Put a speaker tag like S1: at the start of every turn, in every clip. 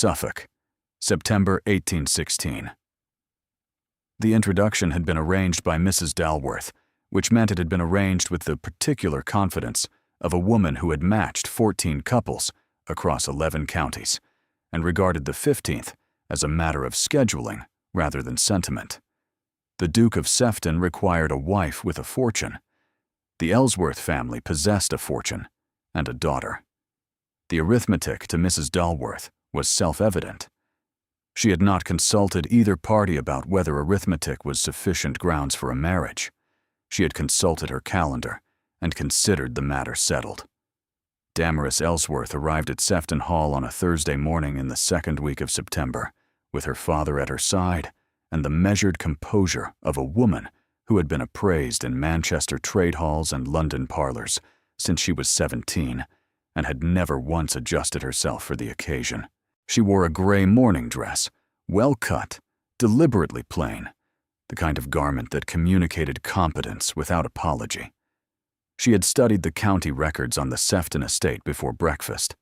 S1: Suffolk, September 1816. The introduction had been arranged by Mrs. Dalworth, which meant it had been arranged with the particular confidence of a woman who had matched 14 couples across 11 counties, and regarded the 15th as a matter of scheduling rather than sentiment. The Duke of Sefton required a wife with a fortune. The Ellsworth family possessed a fortune and a daughter. The arithmetic to Mrs. Dalworth was self-evident. She had not consulted either party about whether arithmetic was sufficient grounds for a marriage. She had consulted her calendar and considered the matter settled. Damaris Ellsworth arrived at Sefton Hall on a Thursday morning in the second week of September, with her father at her side and the measured composure of a woman who had been appraised in Manchester trade halls and London parlors since she was 17 and had never once adjusted herself for the occasion. She wore a gray morning dress, well cut, deliberately plain, the kind of garment that communicated competence without apology. She had studied the county records on the Sefton estate before breakfast.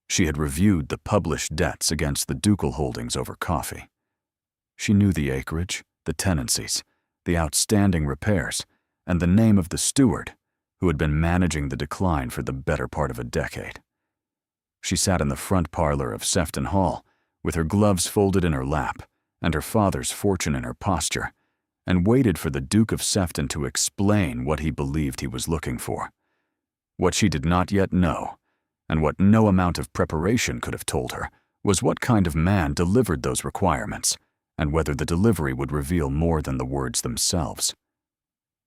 S1: She had reviewed the published debts against the ducal holdings over coffee. She knew the acreage, the tenancies, the outstanding repairs, and the name of the steward who had been managing the decline for the better part of a decade. She sat in the front parlor of Sefton Hall, with her gloves folded in her lap and her father's fortune in her posture, and waited for the Duke of Sefton to explain what he believed he was looking for. What she did not yet know, and what no amount of preparation could have told her, was what kind of man delivered those requirements, and whether the delivery would reveal more than the words themselves.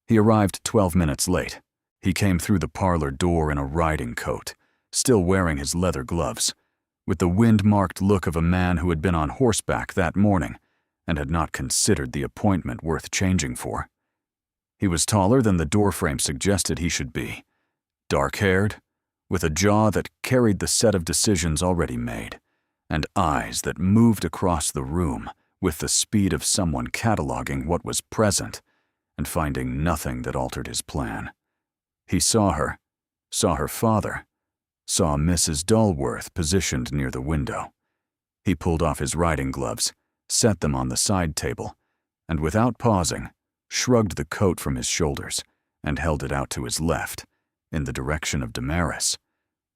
S1: He arrived 12 minutes late. He came through the parlor door in a riding coat, still wearing his leather gloves, with the wind-marked look of a man who had been on horseback that morning and had not considered the appointment worth changing for. He was taller than the doorframe suggested he should be, dark-haired, with a jaw that carried the set of decisions already made, and eyes that moved across the room with the speed of someone cataloging what was present and finding nothing that altered his plan. He saw her father, saw Mrs. Dalworth positioned near the window. He pulled off his riding gloves, set them on the side table, and without pausing, shrugged the coat from his shoulders and held it out to his left, in the direction of Damaris,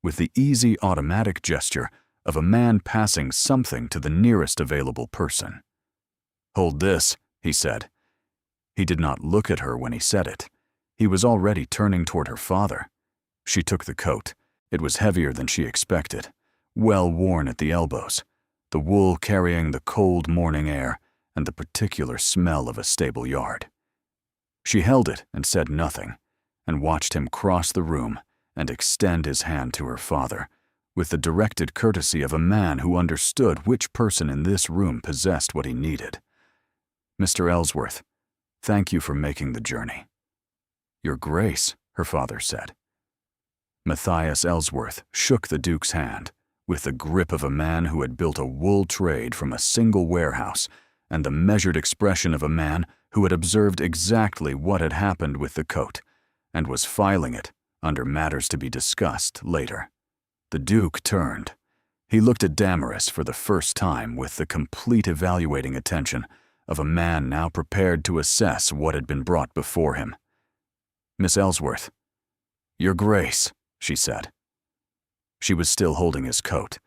S1: with the easy automatic gesture of a man passing something to the nearest available person. "Hold this," he said. He did not look at her when he said it. He was already turning toward her father. She took the coat. It was heavier than she expected, well worn at the elbows, the wool carrying the cold morning air and the particular smell of a stable yard. She held it and said nothing, and watched him cross the room and extend his hand to her father, with the directed courtesy of a man who understood which person in this room possessed what he needed. "Mr. Ellsworth, thank you for making the journey." "Your Grace," her father said. Matthias Ellsworth shook the Duke's hand with the grip of a man who had built a wool trade from a single warehouse and the measured expression of a man who had observed exactly what had happened with the coat and was filing it under matters to be discussed later. The Duke turned. He looked at Damaris for the first time with the complete evaluating attention of a man now prepared to assess what had been brought before him. "Miss Ellsworth." "Your Grace," she said. She was still holding his coat.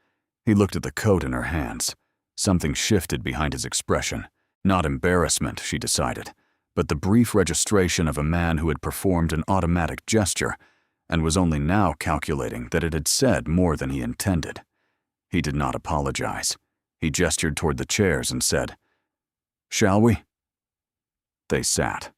S1: He looked at the coat in her hands. Something shifted behind his expression. Not embarrassment, she decided, but the brief registration of a man who had performed an automatic gesture and was only now calculating that it had said more than he intended. He did not apologize. He gestured toward the chairs and said, "Shall we?" They sat.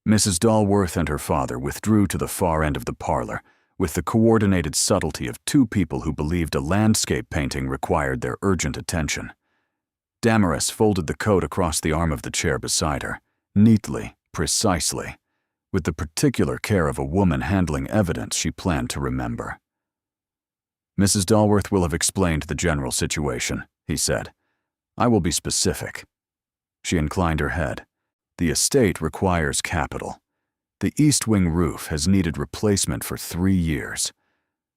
S1: Mrs. Dalworth and her father withdrew to the far end of the parlor with the coordinated subtlety of two people who believed a landscape painting required their urgent attention. Damaris folded the coat across the arm of the chair beside her, neatly, precisely, with the particular care of a woman handling evidence she planned to remember. "Mrs. Dalworth will have explained the general situation," he said. "I will be specific." She inclined her head. "The estate requires capital. The east wing roof has needed replacement for 3 years.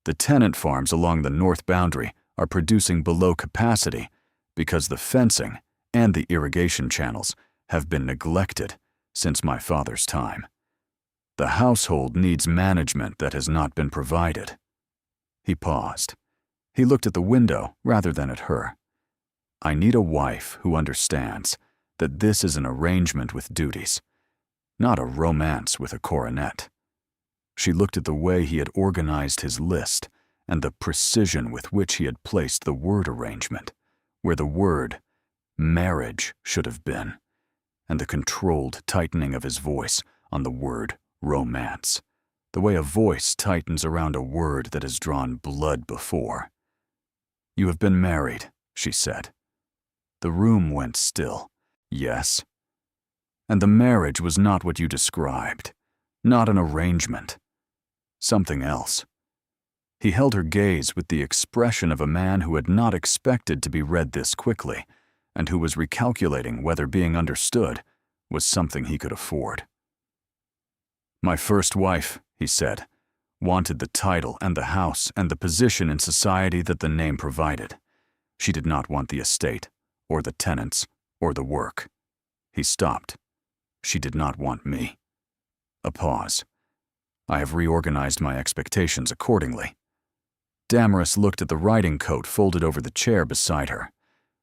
S1: The tenant farms along the north boundary are producing below capacity because the fencing and the irrigation channels have been neglected since my father's time. The household needs management that has not been provided." He paused. He looked at the window rather than at her. "I need a wife who understands that this is an arrangement with duties, not a romance with a coronet." She looked at the way he had organized his list and the precision with which he had placed the word arrangement, where the word marriage should have been, and the controlled tightening of his voice on the word romance, the way a voice tightens around a word that has drawn blood before. "You have been married," she said. The room went still. "Yes." "And the marriage was not what you described, not an arrangement. Something else." He held her gaze with the expression of a man who had not expected to be read this quickly, and who was recalculating whether being understood was something he could afford. "My first wife," he said, "wanted the title and the house and the position in society that the name provided. She did not want the estate, or the tenants, or the work." He stopped. "She did not want me." A pause. "I have reorganized my expectations accordingly." Damaris looked at the riding coat folded over the chair beside her.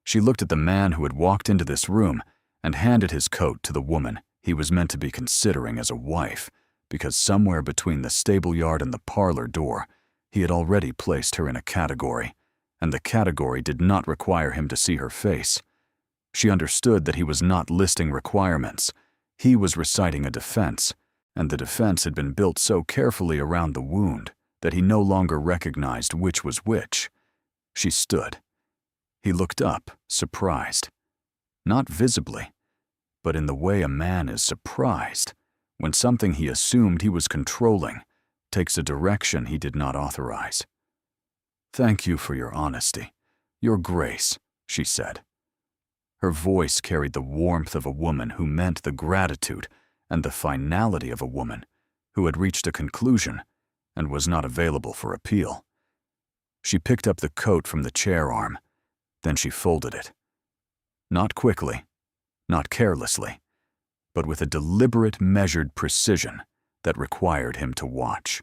S1: She looked at the man who had walked into this room and handed his coat to the woman he was meant to be considering as a wife, because somewhere between the stable yard and the parlor door, he had already placed her in a category, and the category did not require him to see her face. She understood that he was not listing requirements. He was reciting a defense, and the defense had been built so carefully around the wound that he no longer recognized which was which. She stood. He looked up, surprised. Not visibly, but in the way a man is surprised when something he assumed he was controlling takes a direction he did not authorize. "Thank you for your honesty, your grace," she said. Her voice carried the warmth of a woman who meant the gratitude and the finality of a woman who had reached a conclusion and was not available for appeal. She picked up the coat from the chair arm, then she folded it. Not quickly, not carelessly, but with a deliberate, measured precision that required him to watch.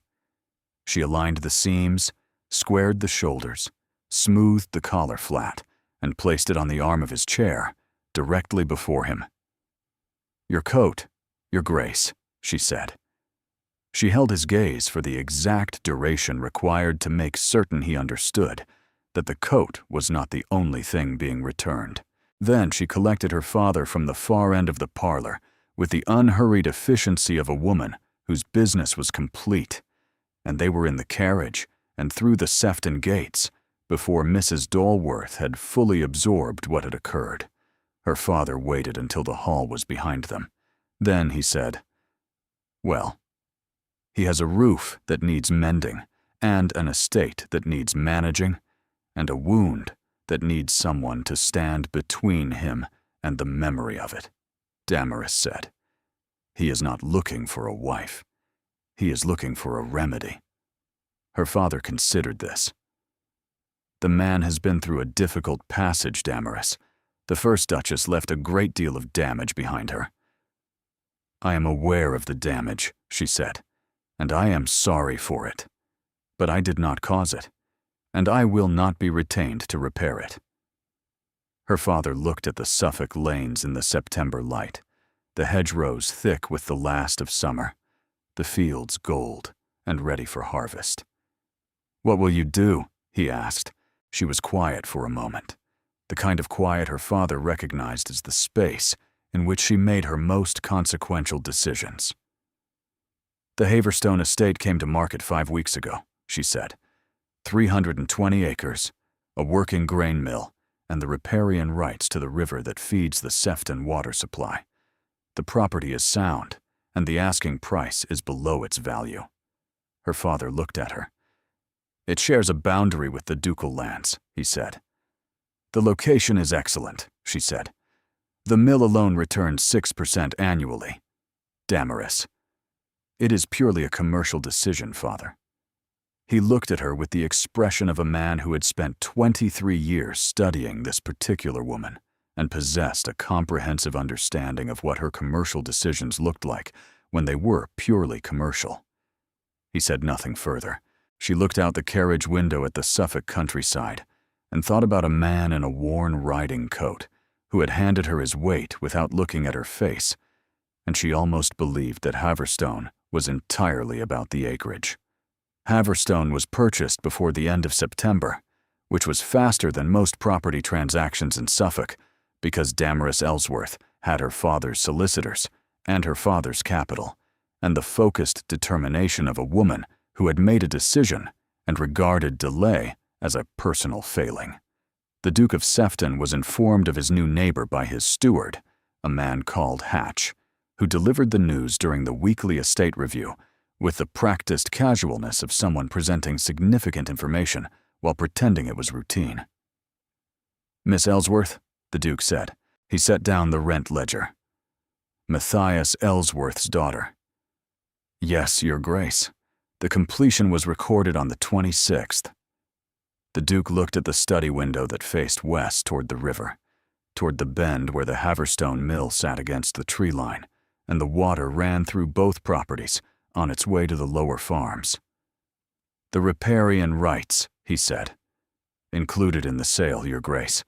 S1: She aligned the seams, squared the shoulders, smoothed the collar flat, and placed it on the arm of his chair, directly before him. "Your coat, Your Grace," she said. She held his gaze for the exact duration required to make certain he understood that the coat was not the only thing being returned. Then she collected her father from the far end of the parlor with the unhurried efficiency of a woman whose business was complete, and they were in the carriage and through the Sefton gates before Mrs. Dalworth had fully absorbed what had occurred. Her father waited until the hall was behind them. Then he said, "Well, he has a roof that needs mending, and an estate that needs managing, and a wound that needs someone to stand between him and the memory of it," Damaris said. "He is not looking for a wife. He is looking for a remedy." Her father considered this. "The man has been through a difficult passage, Damaris. The first Duchess left a great deal of damage behind her." "I am aware of the damage," she said, "and I am sorry for it. But I did not cause it, and I will not be retained to repair it." Her father looked at the Suffolk lanes in the September light, the hedgerows thick with the last of summer, the fields gold and ready for harvest. "What will you do?" he asked. She was quiet for a moment, the kind of quiet her father recognized as the space in which she made her most consequential decisions. "The Haverstone estate came to market 5 weeks ago," she said. 320 acres, a working grain mill, and the riparian rights to the river that feeds the Sefton water supply. The property is sound, and the asking price is below its value. Her father looked at her. "It shares a boundary with the ducal lands," he said. "The location is excellent," she said. "The mill alone returns 6% annually. Damaris. It is purely a commercial decision, Father." He looked at her with the expression of a man who had spent 23 years studying this particular woman and possessed a comprehensive understanding of what her commercial decisions looked like when they were purely commercial. He said nothing further. She looked out the carriage window at the Suffolk countryside and thought about a man in a worn riding coat who had handed her his weight without looking at her face, and she almost believed that Haverstone was entirely about the acreage. Haverstone was purchased before the end of September, which was faster than most property transactions in Suffolk because Damaris Ellsworth had her father's solicitors and her father's capital, and the focused determination of a woman who had made a decision and regarded delay as a personal failing. The Duke of Sefton was informed of his new neighbor by his steward, a man called Hatch, who delivered the news during the weekly estate review with the practiced casualness of someone presenting significant information while pretending it was routine. "Miss Ellsworth," the Duke said. He set down the rent ledger. "Matthias Ellsworth's daughter." "Yes, Your Grace. The completion was recorded on the 26th. The Duke looked at the study window that faced west toward the river, toward the bend where the Haverstone mill sat against the tree line, and the water ran through both properties on its way to the lower farms. "The riparian rights," he said. "Included in the sale, Your Grace.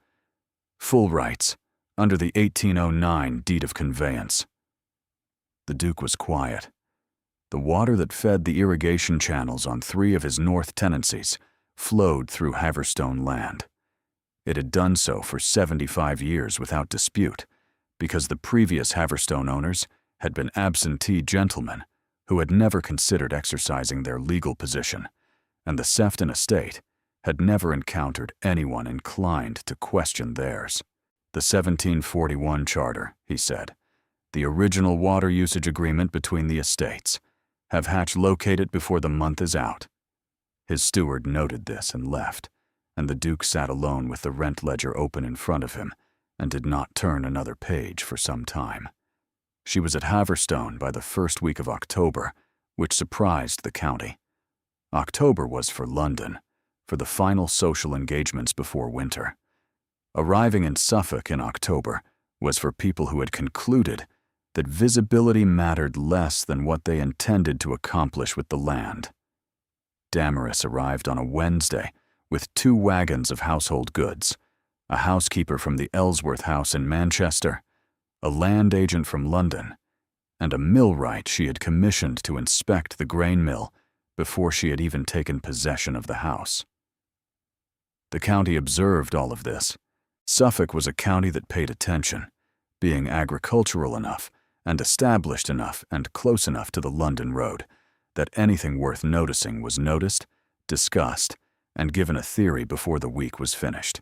S1: Full rights, under the 1809 deed of conveyance." The Duke was quiet. The water that fed the irrigation channels on 3 of his north tenancies flowed through Haverstone land. It had done so for 75 years without dispute, because the previous Haverstone owners had been absentee gentlemen who had never considered exercising their legal position, and the Sefton estate had never encountered anyone inclined to question theirs. "The 1741 charter," he said, "the original water usage agreement between the estates. Have Hatch locate it before the month is out." His steward noted this and left, and the Duke sat alone with the rent ledger open in front of him and did not turn another page for some time. She was at Haverstone by the first week of October, which surprised the county. October was for London, for the final social engagements before winter. Arriving in Suffolk in October was for people who had concluded that visibility mattered less than what they intended to accomplish with the land. Damaris arrived on a Wednesday with 2 wagons of household goods, a housekeeper from the Ellsworth house in Manchester, a land agent from London, and a millwright she had commissioned to inspect the grain mill before she had even taken possession of the house. The county observed all of this. Suffolk was a county that paid attention, being agricultural enough and established enough and close enough to the London road that anything worth noticing was noticed, discussed, and given a theory before the week was finished.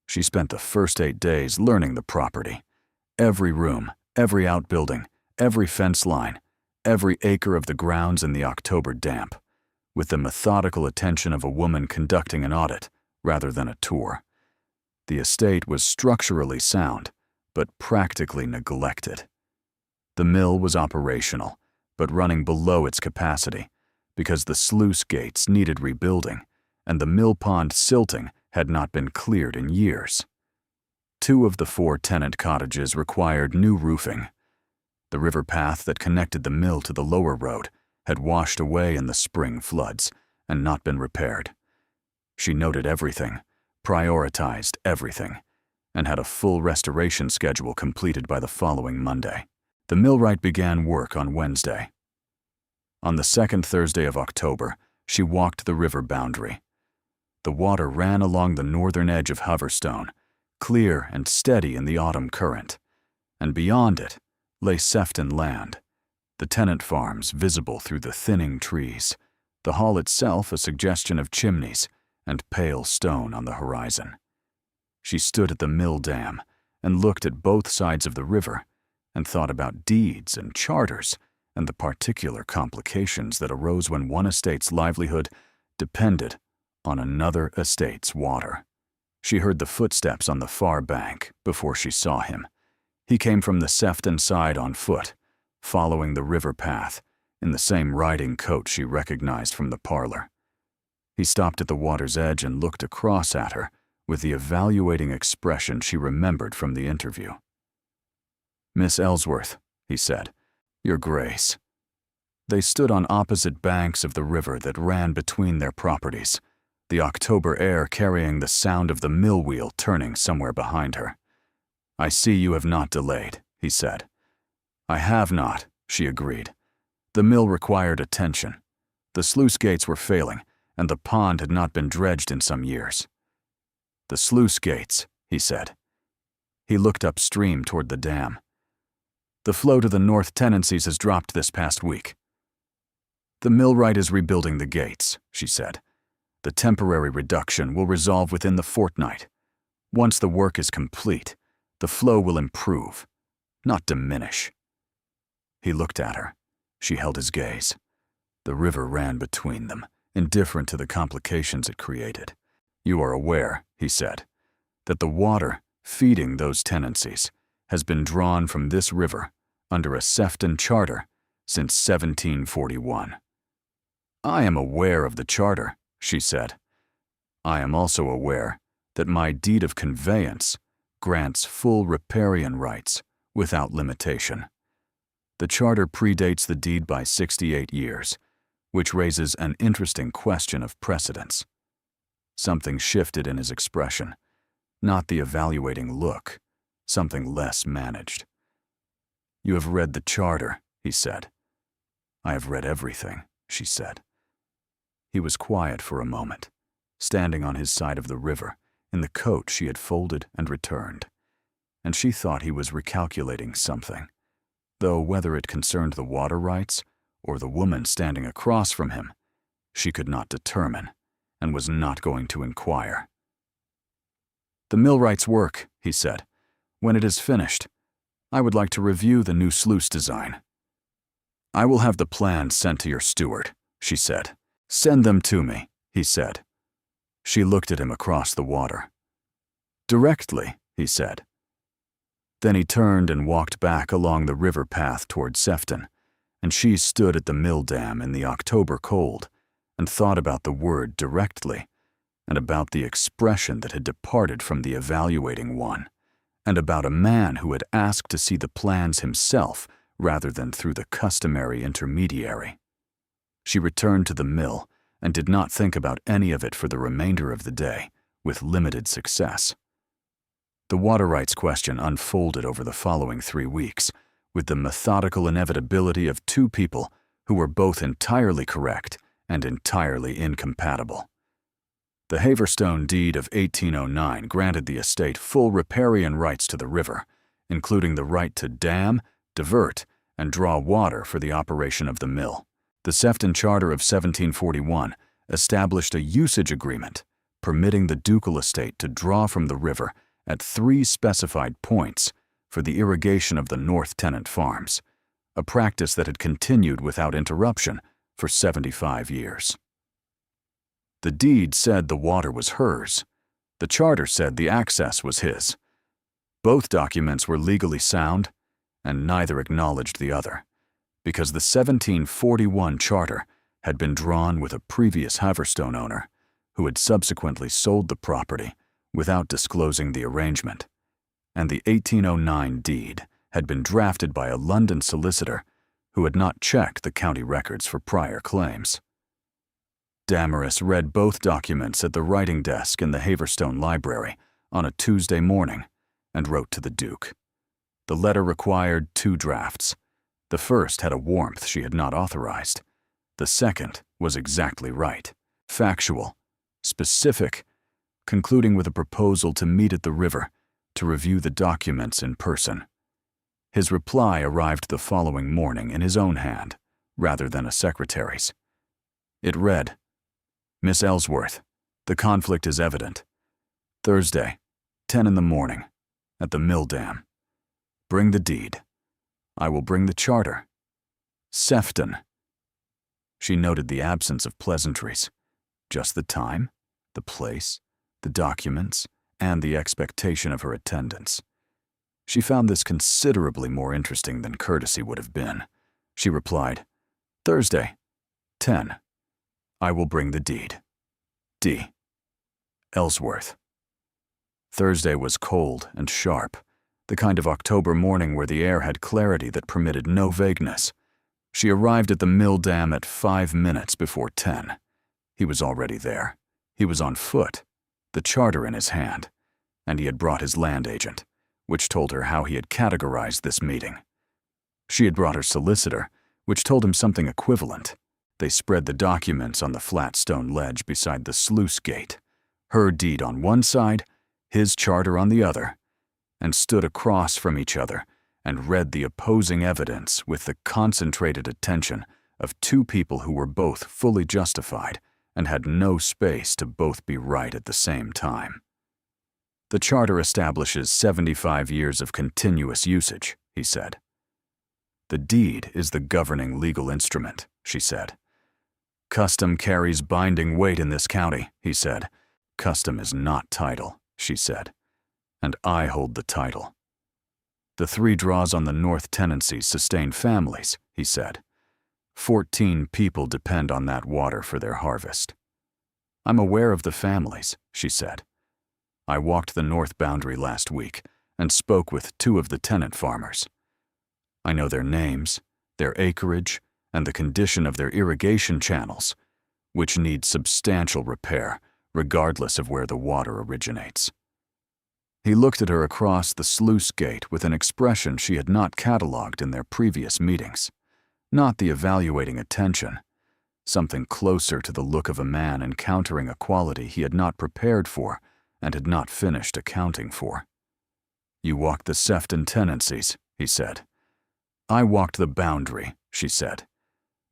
S1: She spent the first 8 days learning the property. Every room, every outbuilding, every fence line, every acre of the grounds in the October damp, with the methodical attention of a woman conducting an audit rather than a tour. The estate was structurally sound, but practically neglected. The mill was operational, but running below its capacity, because the sluice gates needed rebuilding, and the mill pond silting had not been cleared in years. 2 of the 4 tenant cottages required new roofing. The river path that connected the mill to the lower road had washed away in the spring floods and not been repaired. She noted everything, prioritized everything, and had a full restoration schedule completed by the following Monday. The millwright began work on Wednesday. On the 2nd Thursday of October, she walked the river boundary. The water ran along the northern edge of Haverstone, clear and steady in the autumn current, and beyond it lay Sefton land, the tenant farms visible through the thinning trees, the hall itself a suggestion of chimneys and pale stone on the horizon. She stood at the mill dam and looked at both sides of the river and thought about deeds and charters and the particular complications that arose when one estate's livelihood depended on another estate's water. She heard the footsteps on the far bank before she saw him. He came from the Sefton side on foot, following the river path, in the same riding coat she recognized from the parlor. He stopped at the water's edge and looked across at her with the evaluating expression she remembered from the interview. "Miss Ellsworth," he said, "Your Grace." They stood on opposite banks of the river that ran between their properties, the October air carrying the sound of the mill wheel turning somewhere behind her. "I see you have not delayed," he said. "I have not," she agreed. The mill required attention. The sluice gates were failing, and the pond had not been dredged in some years. "The sluice gates," he said. He looked upstream toward the dam. "The flow to the north tenancies has dropped this past week." "The millwright is rebuilding the gates," she said. "The temporary reduction will resolve within the fortnight. Once the work is complete, the flow will improve, not diminish." He looked at her. She held his gaze. The river ran between them, indifferent to the complications it created. "You are aware," he said, "that the water feeding those tenancies has been drawn from this river under a Sefton charter since 1741. "I am aware of the charter," she said. "I am also aware that my deed of conveyance grants full riparian rights without limitation. The charter predates the deed by 68 years, which raises an interesting question of precedence." Something shifted in his expression, not the evaluating look, something less managed. "You have read the charter," he said. "I have read everything," she said. He was quiet for a moment, standing on his side of the river in the coat she had folded and returned, and she thought he was recalculating something, though whether it concerned the water rights or the woman standing across from him, she could not determine and was not going to inquire. "The millwright's work," he said. "When it is finished, I would like to review the new sluice design." "I will have the plans sent to your steward," she said. "Send them to me," he said. She looked at him across the water. "Directly," he said. Then he turned and walked back along the river path toward Sefton, and she stood at the mill dam in the October cold and thought about the word directly, and about the expression that had departed from the evaluating one, and about a man who had asked to see the plans himself rather than through the customary intermediary. She returned to the mill and did not think about any of it for the remainder of the day, with limited success. The water rights question unfolded over the following 3 weeks, with the methodical inevitability of two people who were both entirely correct and entirely incompatible. The Haverstone deed of 1809 granted the estate full riparian rights to the river, including the right to dam, divert, and draw water for the operation of the mill. The Sefton Charter of 1741 established a usage agreement permitting the ducal estate to draw from the river at 3 specified points for the irrigation of the North Tenant farms, a practice that had continued without interruption for 75 years. The deed said the water was hers. The charter said the access was his. Both documents were legally sound, and neither acknowledged the other, because the 1741 charter had been drawn with a previous Haverstone owner who had subsequently sold the property without disclosing the arrangement, and the 1809 deed had been drafted by a London solicitor who had not checked the county records for prior claims. Damaris read both documents at the writing desk in the Haverstone Library on a Tuesday morning and wrote to the Duke. The letter required 2 drafts. The first had a warmth she had not authorized. The second was exactly right, factual, specific, concluding with a proposal to meet at the river to review the documents in person. His reply arrived the following morning in his own hand, rather than a secretary's. It read, "Miss Ellsworth, the conflict is evident. Thursday, 10 in the morning, at the mill dam. Bring the deed. I will bring the charter. Sefton." She noted the absence of pleasantries, just the time, the place, the documents, and the expectation of her attendance. She found this considerably more interesting than courtesy would have been. She replied, "Thursday, 10. I will bring the deed." D. Ellsworth. Thursday was cold and sharp, the kind of October morning where the air had clarity that permitted no vagueness. She arrived at the mill dam at 5 minutes before 10. He was already there. He was on foot, the charter in his hand, and he had brought his land agent, which told her how he had categorized this meeting. She had brought her solicitor, which told him something equivalent. They spread the documents on the flat stone ledge beside the sluice gate, her deed on one side, his charter on the other, and stood across from each other and read the opposing evidence with the concentrated attention of two people who were both fully justified and had no space to both be right at the same time. The charter establishes 75 years of continuous usage, he said. The deed is the governing legal instrument, she said. Custom carries binding weight in this county, he said. Custom is not title, she said. And I hold the title. The 3 draws on the north tenancies sustain families, he said. 14 people depend on that water for their harvest. I'm aware of the families, she said. I walked the north boundary last week and spoke with 2 of the tenant farmers. I know their names, their acreage, and the condition of their irrigation channels, which need substantial repair, regardless of where the water originates. He looked at her across the sluice gate with an expression she had not catalogued in their previous meetings, not the evaluating attention, something closer to the look of a man encountering a quality he had not prepared for and had not finished accounting for. You walked the Sefton tenancies, he said. I walked the boundary, she said.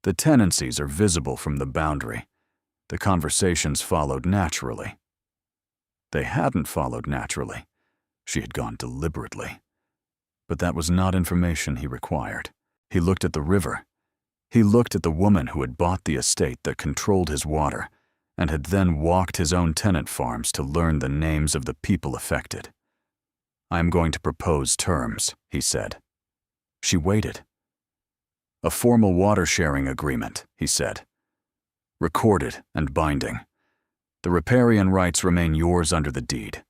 S1: The tenancies are visible from the boundary. The conversations followed naturally. They hadn't followed naturally. She had gone deliberately. But that was not information he required. He looked at the river. He looked at the woman who had bought the estate that controlled his water and had then walked his own tenant farms to learn the names of the people affected. I am going to propose terms, he said. She waited. A formal water-sharing agreement, he said. Recorded and binding. The riparian rights remain yours under the deed.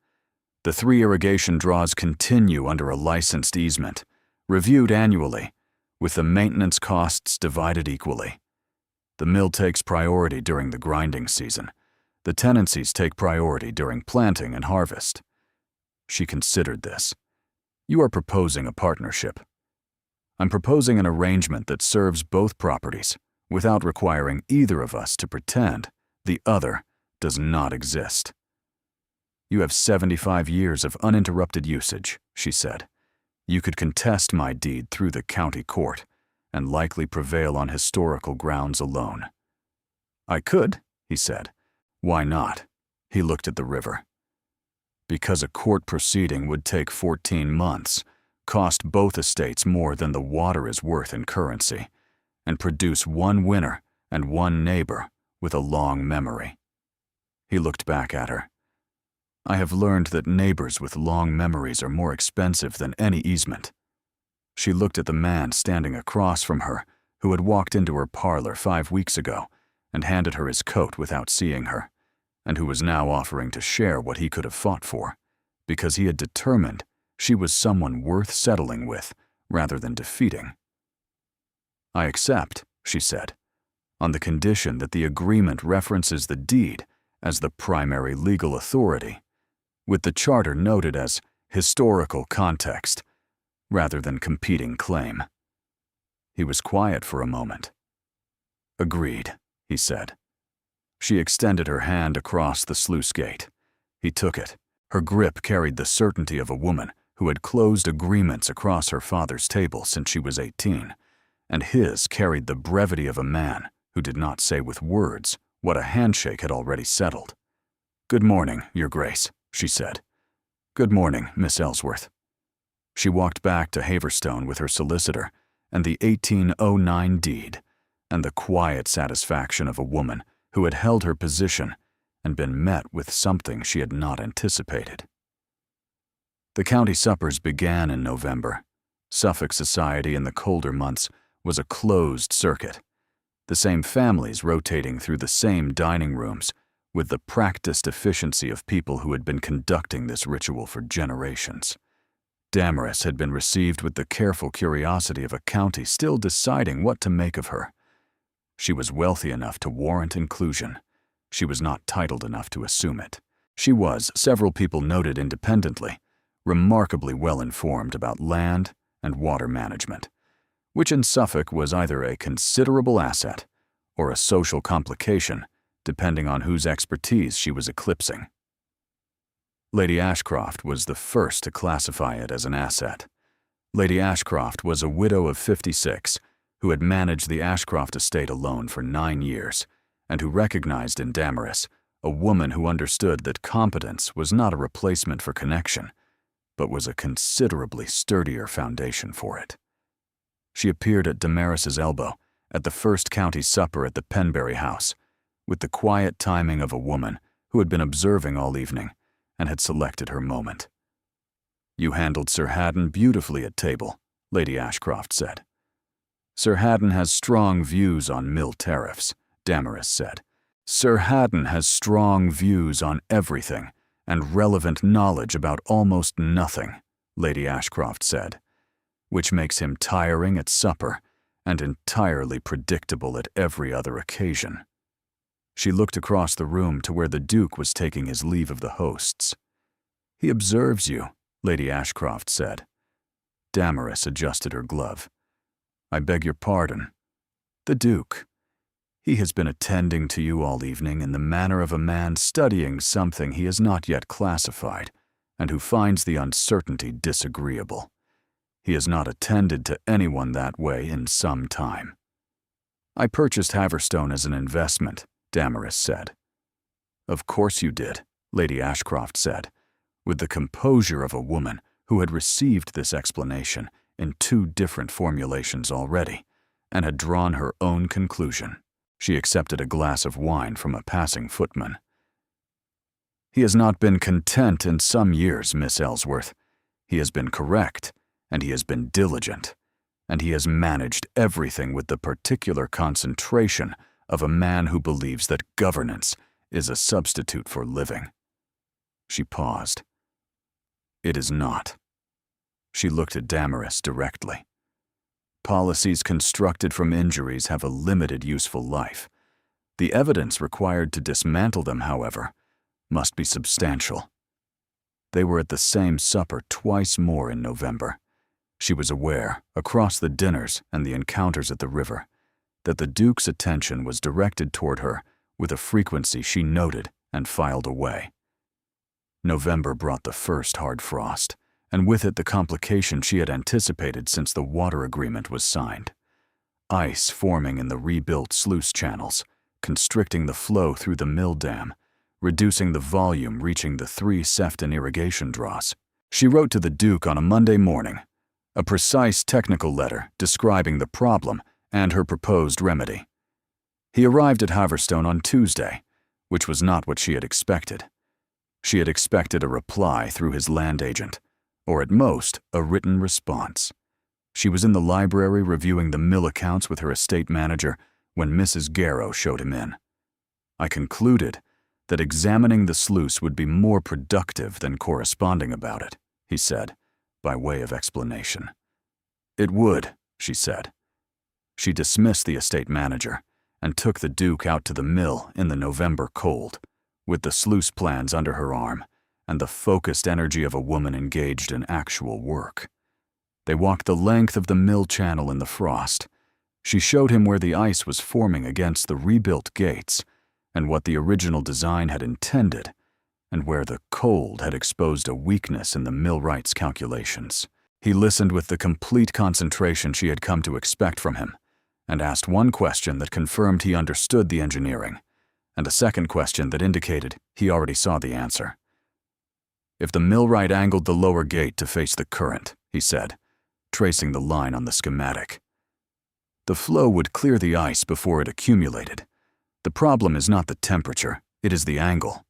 S1: The 3 irrigation draws continue under a licensed easement, reviewed annually, with the maintenance costs divided equally. The mill takes priority during the grinding season. The tenancies take priority during planting and harvest. She considered this. You are proposing a partnership. I'm proposing an arrangement that serves both properties without requiring either of us to pretend the other does not exist. You have 75 years of uninterrupted usage, she said. You could contest my deed through the county court and likely prevail on historical grounds alone. I could, he said. Why not? He looked at the river. Because a court proceeding would take 14 months, cost both estates more than the water is worth in currency, and produce 1 winner and 1 neighbor with a long memory. He looked back at her. I have learned that neighbors with long memories are more expensive than any easement. She looked at the man standing across from her, who had walked into her parlor 5 weeks ago and handed her his coat without seeing her, and who was now offering to share what he could have fought for, because he had determined she was someone worth settling with rather than defeating. I accept, she said, on the condition that the agreement references the deed as the primary legal authority, with the charter noted as historical context, rather than competing claim. He was quiet for a moment. Agreed, he said. She extended her hand across the sluice gate. He took it. Her grip carried the certainty of a woman who had closed agreements across her father's table since she was 18, and his carried the brevity of a man who did not say with words what a handshake had already settled. Good morning, Your Grace, she said. Good morning, Miss Ellsworth. She walked back to Haverstone with her solicitor and the 1809 deed, and the quiet satisfaction of a woman who had held her position and been met with something she had not anticipated. The county suppers began in November. Suffolk society in the colder months was a closed circuit, the same families rotating through the same dining rooms with the practiced efficiency of people who had been conducting this ritual for generations. Damaris had been received with the careful curiosity of a county still deciding what to make of her. She was wealthy enough to warrant inclusion. She was not titled enough to assume it. She was, several people noted independently, remarkably well informed about land and water management, which in Suffolk was either a considerable asset or a social complication, depending on whose expertise she was eclipsing. Lady Ashcroft was the first to classify it as an asset. Lady Ashcroft was a widow of 56 who had managed the Ashcroft estate alone for 9 years and who recognized in Damaris a woman who understood that competence was not a replacement for connection, but was a considerably sturdier foundation for it. She appeared at Damaris's elbow at the first county supper at the Penberry house, with the quiet timing of a woman who had been observing all evening and had selected her moment. "You handled Sir Haddon beautifully at table," Lady Ashcroft said. "Sir Haddon has strong views on mill tariffs," Damaris said. "Sir Haddon has strong views on everything and relevant knowledge about almost nothing," Lady Ashcroft said, "which makes him tiring at supper and entirely predictable at every other occasion." She looked across the room to where the Duke was taking his leave of the hosts. "He observes you," Lady Ashcroft said. Damaris adjusted her glove. "I beg your pardon. The Duke. He has been attending to you all evening in the manner of a man studying something he has not yet classified and who finds the uncertainty disagreeable. He has not attended to anyone that way in some time." "I purchased Haverstone as an investment," Damaris said. "Of course you did," Lady Ashcroft said, with the composure of a woman who had received this explanation in 2 different formulations already and had drawn her own conclusion. She accepted a glass of wine from a passing footman. "He has not been content in some years, Miss Ellsworth. He has been correct, and he has been diligent, and he has managed everything with the particular concentration of a man who believes that governance is a substitute for living." She paused. "It is not." She looked at Damaris directly. "Policies constructed from injuries have a limited useful life. The evidence required to dismantle them, however, must be substantial." They were at the same supper twice more in November. She was aware, across the dinners and the encounters at the river, that the Duke's attention was directed toward her with a frequency she noted and filed away. November brought the first hard frost, and with it the complication she had anticipated since the water agreement was signed. Ice forming in the rebuilt sluice channels, constricting the flow through the mill dam, reducing the volume reaching the 3 Sefton irrigation draws. She wrote to the Duke on a Monday morning, a precise technical letter describing the problem and her proposed remedy. He arrived at Haverstone on Tuesday, which was not what she had expected. She had expected a reply through his land agent, or at most, a written response. She was in the library reviewing the mill accounts with her estate manager when Mrs. Garrow showed him in. "I concluded that examining the sluice would be more productive than corresponding about it," he said, by way of explanation. "It would," she said. She dismissed the estate manager and took the Duke out to the mill in the November cold, with the sluice plans under her arm and the focused energy of a woman engaged in actual work. They walked the length of the mill channel in the frost. She showed him where the ice was forming against the rebuilt gates and what the original design had intended, and where the cold had exposed a weakness in the millwright's calculations. He listened with the complete concentration she had come to expect from him, and asked one question that confirmed he understood the engineering, and a second question that indicated he already saw the answer. "If the millwright angled the lower gate to face the current," he said, tracing the line on the schematic, "the flow would clear the ice before it accumulated. The problem is not the temperature, it is the angle."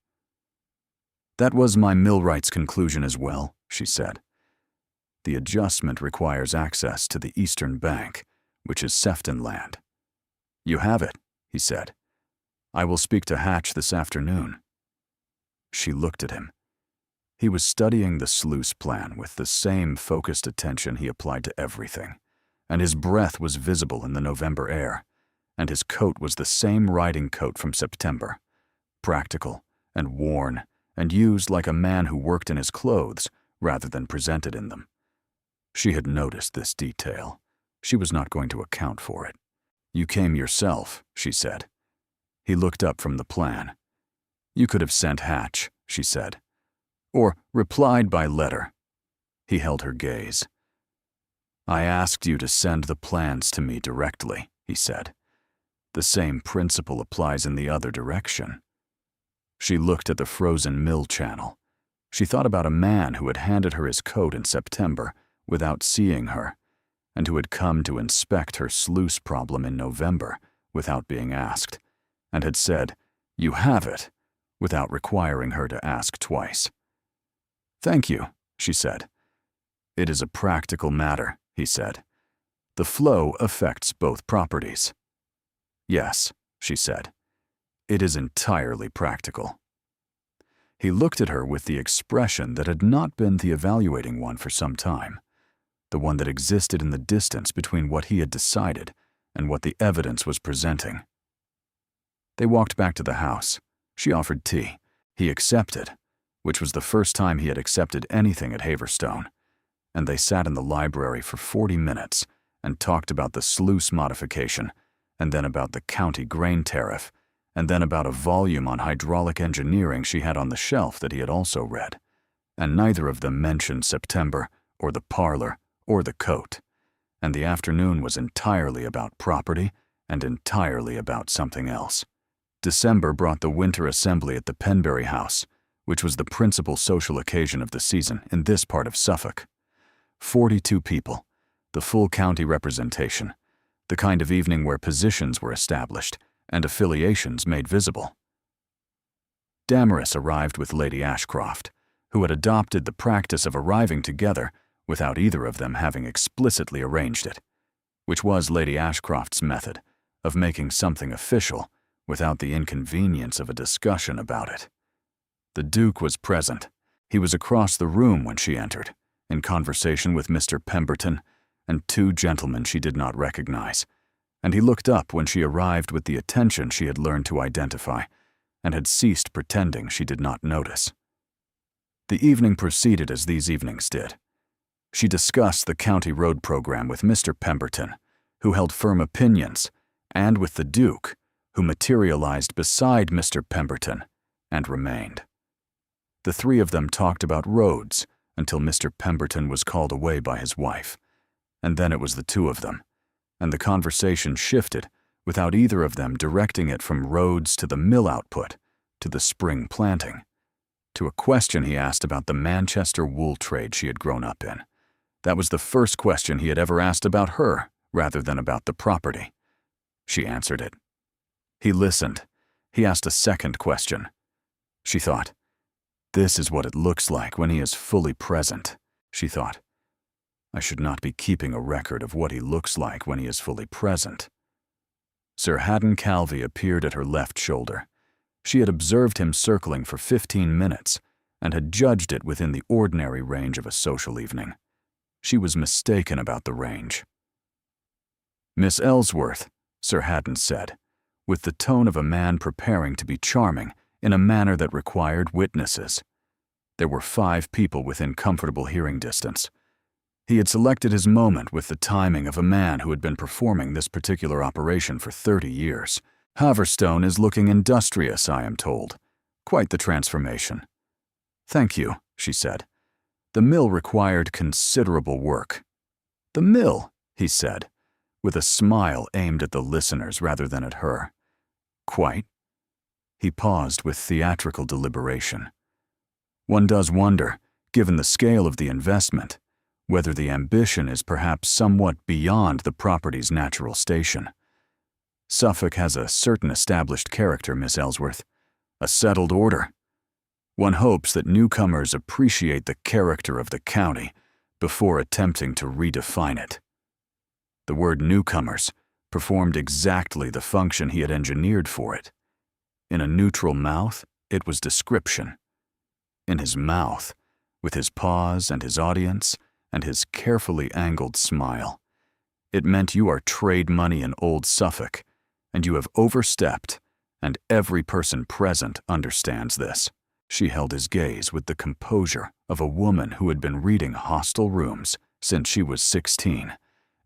S1: "That was my millwright's conclusion as well," she said. "The adjustment requires access to the eastern bank, which is Sefton land." "You have it," he said. I will speak to Hatch this afternoon." She looked at him. He was studying the sluice plan with the same focused attention he applied to everything, and his breath was visible in the November air, and his coat was the same riding coat from September, practical and worn and used like a man who worked in his clothes rather than presented in them. She had noticed this detail. She was not going to account for it. "You came yourself," she said. He looked up from the plan. "You could have sent Hatch," she said, "or replied by letter." He held her gaze. "I asked you to send the plans to me directly," he said. "The same principle applies in the other direction." She looked at the frozen mill channel. She thought about a man who had handed her his coat in September without seeing her, and who had come to inspect her sluice problem in November without being asked, and had said, "You have it," without requiring her to ask twice. "Thank you," she said. "It is a practical matter," he said. "The flow affects both properties." "Yes," she said. "It is entirely practical." He looked at her with the expression that had not been the evaluating one for some time, the one that existed in the distance between what he had decided and what the evidence was presenting. They walked back to the house. She offered tea. He accepted, which was the first time he had accepted anything at Haverstone, and they sat in the library for 40 minutes and talked about the sluice modification, and then about the county grain tariff, and then about a volume on hydraulic engineering she had on the shelf that he had also read, and neither of them mentioned September or the parlor or the coat, and the afternoon was entirely about property and entirely about something else. December brought the winter assembly at the Penbury House, which was the principal social occasion of the season in this part of Suffolk. 42 people, the full county representation, the kind of evening where positions were established and affiliations made visible. Damaris arrived with Lady Ashcroft, who had adopted the practice of arriving together without either of them having explicitly arranged it, which was Lady Ashcroft's method of making something official without the inconvenience of a discussion about it. The Duke was present. He was across the room when she entered, in conversation with Mr. Pemberton and 2 gentlemen she did not recognize, and he looked up when she arrived with the attention she had learned to identify and had ceased pretending she did not notice. The evening proceeded as these evenings did. She discussed the county road program with Mr. Pemberton, who held firm opinions, and with the Duke, who materialized beside Mr. Pemberton and remained. The 3 of them talked about roads until Mr. Pemberton was called away by his wife, and then it was the 2 of them, and the conversation shifted without either of them directing it from roads to the mill output, to the spring planting, to a question he asked about the Manchester wool trade she had grown up in. That was the first question he had ever asked about her, rather than about the property. She answered it. He listened. He asked a second question. She thought, "This is what it looks like when he is fully present," she thought. "I should not be keeping a record of what he looks like when he is fully present." Sir Haddon Calvi appeared at her left shoulder. She had observed him circling for 15 minutes and had judged it within the ordinary range of a social evening. She was mistaken about the range. "Miss Ellsworth," Sir Haddon said, with the tone of a man preparing to be charming in a manner that required witnesses. There were 5 people within comfortable hearing distance. He had selected his moment with the timing of a man who had been performing this particular operation for 30 years. "Haverstone is looking industrious, I am told. Quite the transformation." "Thank you," she said. "The mill required considerable work." "The mill," he said, with a smile aimed at the listeners rather than at her. "Quite." He paused with theatrical deliberation. "One does wonder, given the scale of the investment, whether the ambition is perhaps somewhat beyond the property's natural station. Suffolk has a certain established character, Miss Ellsworth, a settled order. One hopes that newcomers appreciate the character of the county before attempting to redefine it." The word newcomers performed exactly the function he had engineered for it. In a neutral mouth, it was description. In his mouth, with his pause and his audience and his carefully angled smile, it meant you are trade money in Old Suffolk, and you have overstepped, and every person present understands this. She held his gaze with the composure of a woman who had been reading Hostel Rooms since she was 16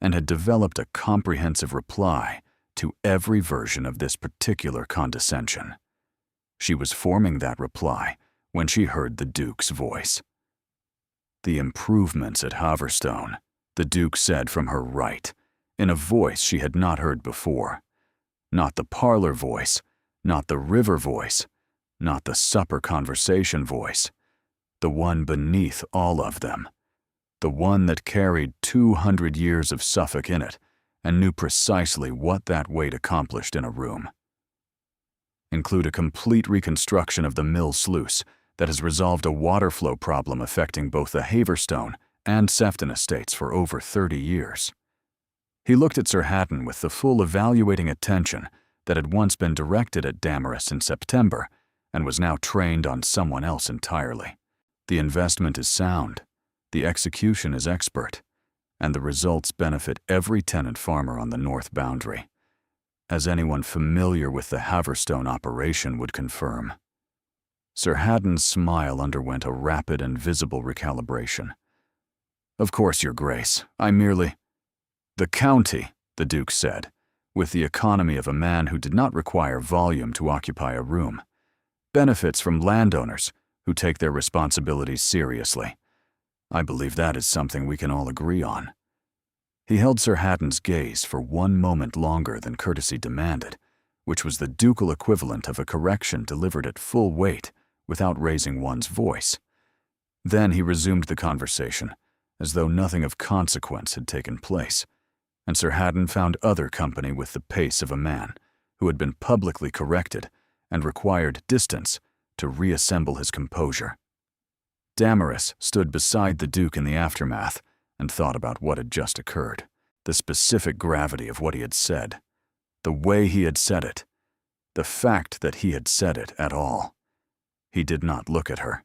S1: and had developed a comprehensive reply to every version of this particular condescension. She was forming that reply when she heard the Duke's voice. "The improvements at Haverstone," the Duke said from her right, in a voice she had not heard before. Not the parlor voice, not the river voice, not the supper conversation voice, the one beneath all of them, the one that carried 200 years of Suffolk in it and knew precisely what that weight accomplished in a room. Include a complete reconstruction of the mill sluice that has resolved a water flow problem affecting both the Haverstone and Sefton estates for over 30 years. He looked at Sir Hatton with the full evaluating attention that had once been directed at Damaris in September and was now trained on someone else entirely. The investment is sound, the execution is expert, and the results benefit every tenant farmer on the north boundary, as anyone familiar with the Haverstone operation would confirm. Sir Hatton's smile underwent a rapid and visible recalibration. "Of course, Your Grace, I merely—" "The county," the Duke said, with the economy of a man who did not require volume to occupy a room, "benefits from landowners who take their responsibilities seriously. I believe that is something we can all agree on." He held Sir Hatton's gaze for one moment longer than courtesy demanded, which was the ducal equivalent of a correction delivered at full weight without raising one's voice. Then he resumed the conversation, as though nothing of consequence had taken place, and Sir Hatton found other company with the pace of a man who had been publicly corrected and required distance to reassemble his composure. Damaris stood beside the Duke in the aftermath and thought about what had just occurred, the specific gravity of what he had said, the way he had said it, the fact that he had said it at all. He did not look at her.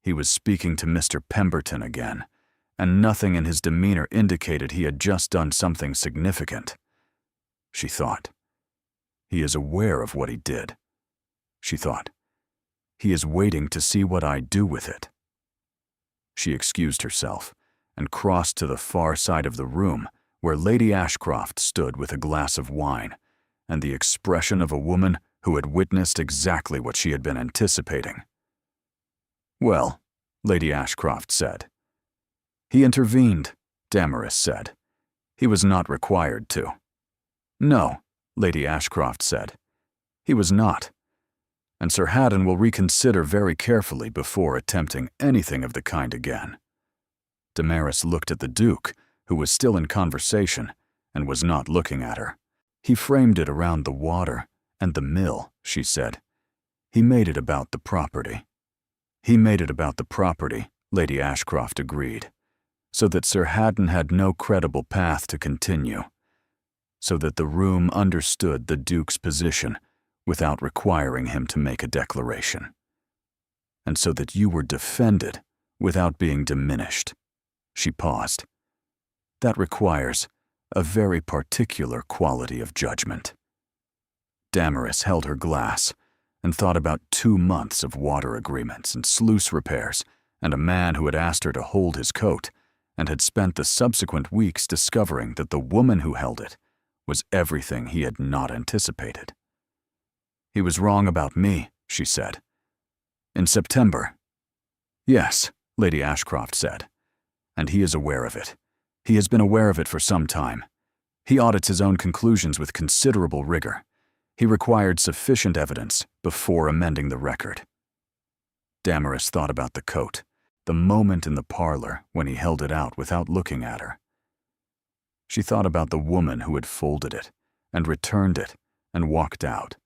S1: He was speaking to Mr. Pemberton again, and nothing in his demeanor indicated he had just done something significant. She thought, "He is aware of what he did." She thought, "He is waiting to see what I do with it." She excused herself and crossed to the far side of the room where Lady Ashcroft stood with a glass of wine and the expression of a woman who had witnessed exactly what she had been anticipating. "Well," Lady Ashcroft said. "He intervened," Damaris said. "He was not required to." "No," Lady Ashcroft said. "He was not. And Sir Hatton will reconsider very carefully before attempting anything of the kind again." Damaris looked at the Duke, who was still in conversation and was not looking at her. "He framed it around the water and the mill," she said. "He made it about the property." "He made it about the property," Lady Ashcroft agreed, "so that Sir Hatton had no credible path to continue, so that the room understood the Duke's position without requiring him to make a declaration, and so that you were defended without being diminished." She paused. "That requires a very particular quality of judgment." Damaris held her glass and thought about 2 months of water agreements and sluice repairs and a man who had asked her to hold his coat and had spent the subsequent weeks discovering that the woman who held it was everything he had not anticipated. "He was wrong about me," she said. "In September." "Yes," Lady Ashcroft said. "And he is aware of it. He has been aware of it for some time. He audits his own conclusions with considerable rigor. He required sufficient evidence before amending the record." Damaris thought about the coat, the moment in the parlor when he held it out without looking at her. She thought about the woman who had folded it and returned it and walked out.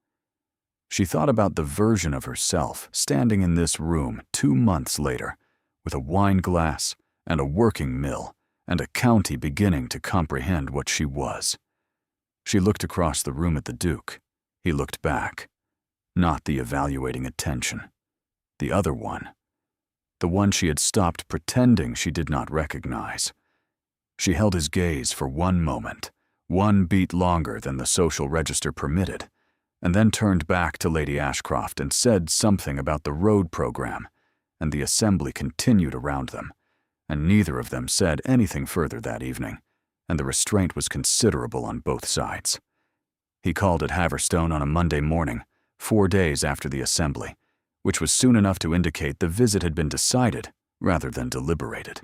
S1: She thought about the version of herself standing in this room 2 months later with a wine glass and a working mill and a county beginning to comprehend what she was. She looked across the room at the Duke. He looked back. not the evaluating attention. The other one. The one she had stopped pretending she did not recognize. She held his gaze for one moment, one beat longer than the social register permitted, and then turned back to Lady Ashcroft and said something about the road program, and the assembly continued around them, and neither of them said anything further that evening, and the restraint was considerable on both sides. He called at Haverstone on a Monday morning, 4 days after the assembly, which was soon enough to indicate the visit had been decided rather than deliberated.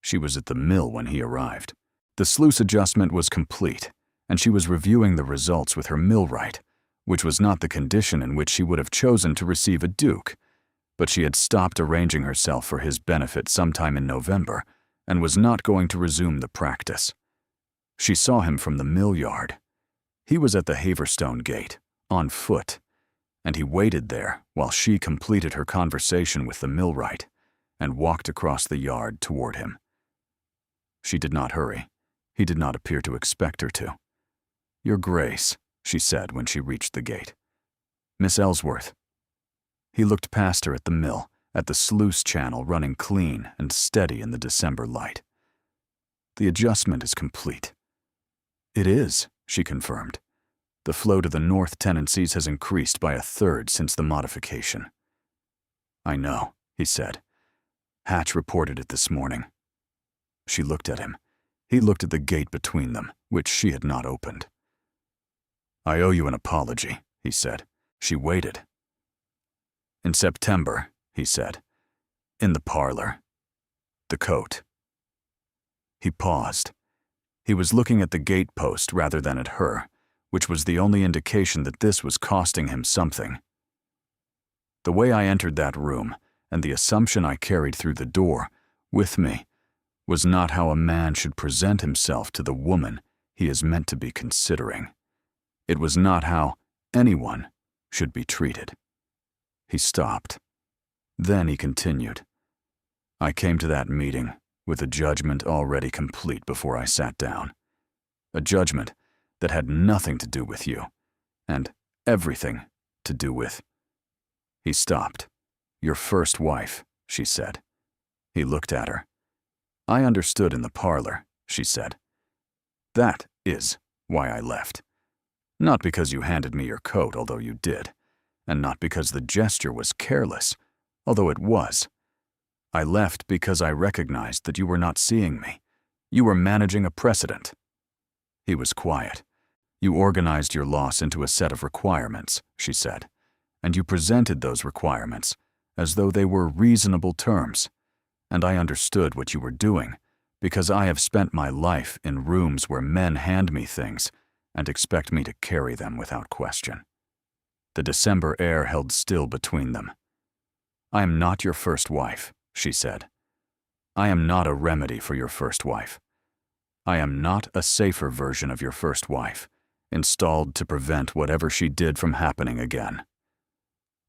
S1: She was at the mill when he arrived. The sluice adjustment was complete, and she was reviewing the results with her millwright, which was not the condition in which she would have chosen to receive a duke, but she had stopped arranging herself for his benefit sometime in November and was not going to resume the practice. She saw him from the mill yard. He was at the Haverstone gate, on foot, and he waited there while she completed her conversation with the millwright and walked across the yard toward him. She did not hurry. He did not appear to expect her to. "Your Grace," she said when she reached the gate. "Miss Ellsworth." He looked past her at the mill, at the sluice channel running clean and steady in the December light. "The adjustment is complete." "It is," she confirmed. "The flow to the north tenancies has increased by 1/3 since the modification." "I know," he said. "Hatch reported it this morning." She looked at him. He looked at the gate between them, which she had not opened. "I owe you an apology," he said. She waited. "In September," he said. "In the parlor. The coat." He paused. He was looking at the gate post rather than at her, which was the only indication that this was costing him something. "The way I entered that room, and the assumption I carried through the door, with me, was not how a man should present himself to the woman he is meant to be considering. It was not how anyone should be treated." He stopped. Then he continued. "I came to that meeting with a judgment already complete before I sat down. A judgment that had nothing to do with you, and everything to do with—" He stopped. "Your first wife," she said. He looked at her. "I understood in the parlor," she said. "That is why I left. Not because you handed me your coat, although you did, and not because the gesture was careless, although it was. I left because I recognized that you were not seeing me. You were managing a precedent." He was quiet. "You organized your loss into a set of requirements," she said, "and you presented those requirements as though they were reasonable terms. And I understood what you were doing, because I have spent my life in rooms where men hand me things and expect me to carry them without question." The December air held still between them. "I am not your first wife," she said. "I am not a remedy for your first wife. I am not a safer version of your first wife, installed to prevent whatever she did from happening again.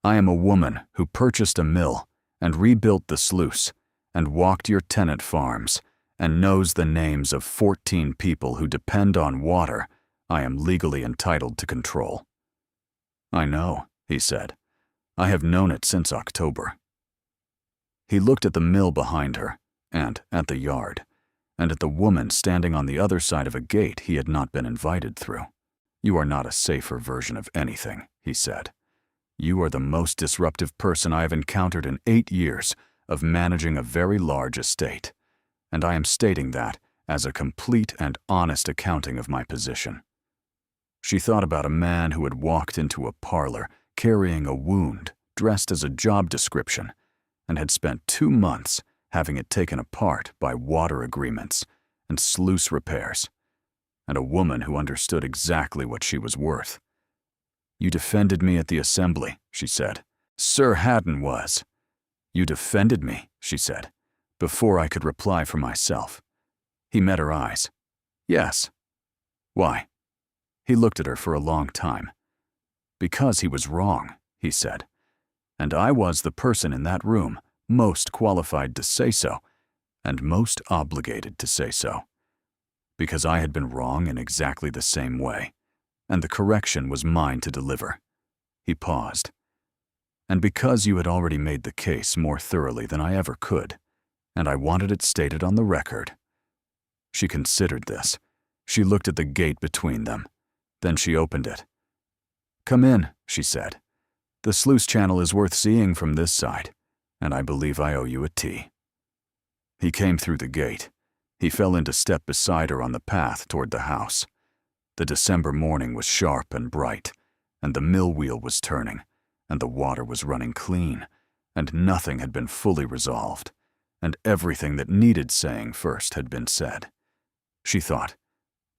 S1: I am a woman who purchased a mill and rebuilt the sluice and walked your tenant farms and knows the names of 14 people who depend on water I am legally entitled to control." "I know," he said. "I have known it since October." He looked at the mill behind her, and at the yard, and at the woman standing on the other side of a gate he had not been invited through. "You are not a safer version of anything," he said. "You are the most disruptive person I have encountered in 8 years of managing a very large estate, and I am stating that as a complete and honest accounting of my position." She thought about a man who had walked into a parlor carrying a wound dressed as a job description and had spent 2 months having it taken apart by water agreements and sluice repairs, and a woman who understood exactly what she was worth. "You defended me at the assembly," she said. "Sir Haddon was." "You defended me," she said, before I could reply for myself. He met her eyes. "Yes." "Why?" He looked at her for a long time. "Because he was wrong," he said. "And I was the person in that room most qualified to say so, and most obligated to say so. Because I had been wrong in exactly the same way, and the correction was mine to deliver." He paused. And because you had already made the case more thoroughly than I ever could, and I wanted it stated on the record. She considered this. She looked at the gate between them. Then she opened it. Come in, she said. The sluice channel is worth seeing from this side, and I believe I owe you a tea. He came through the gate. He fell into step beside her on the path toward the house. The December morning was sharp and bright, and the mill wheel was turning, and the water was running clean, and nothing had been fully resolved, and everything that needed saying first had been said. She thought,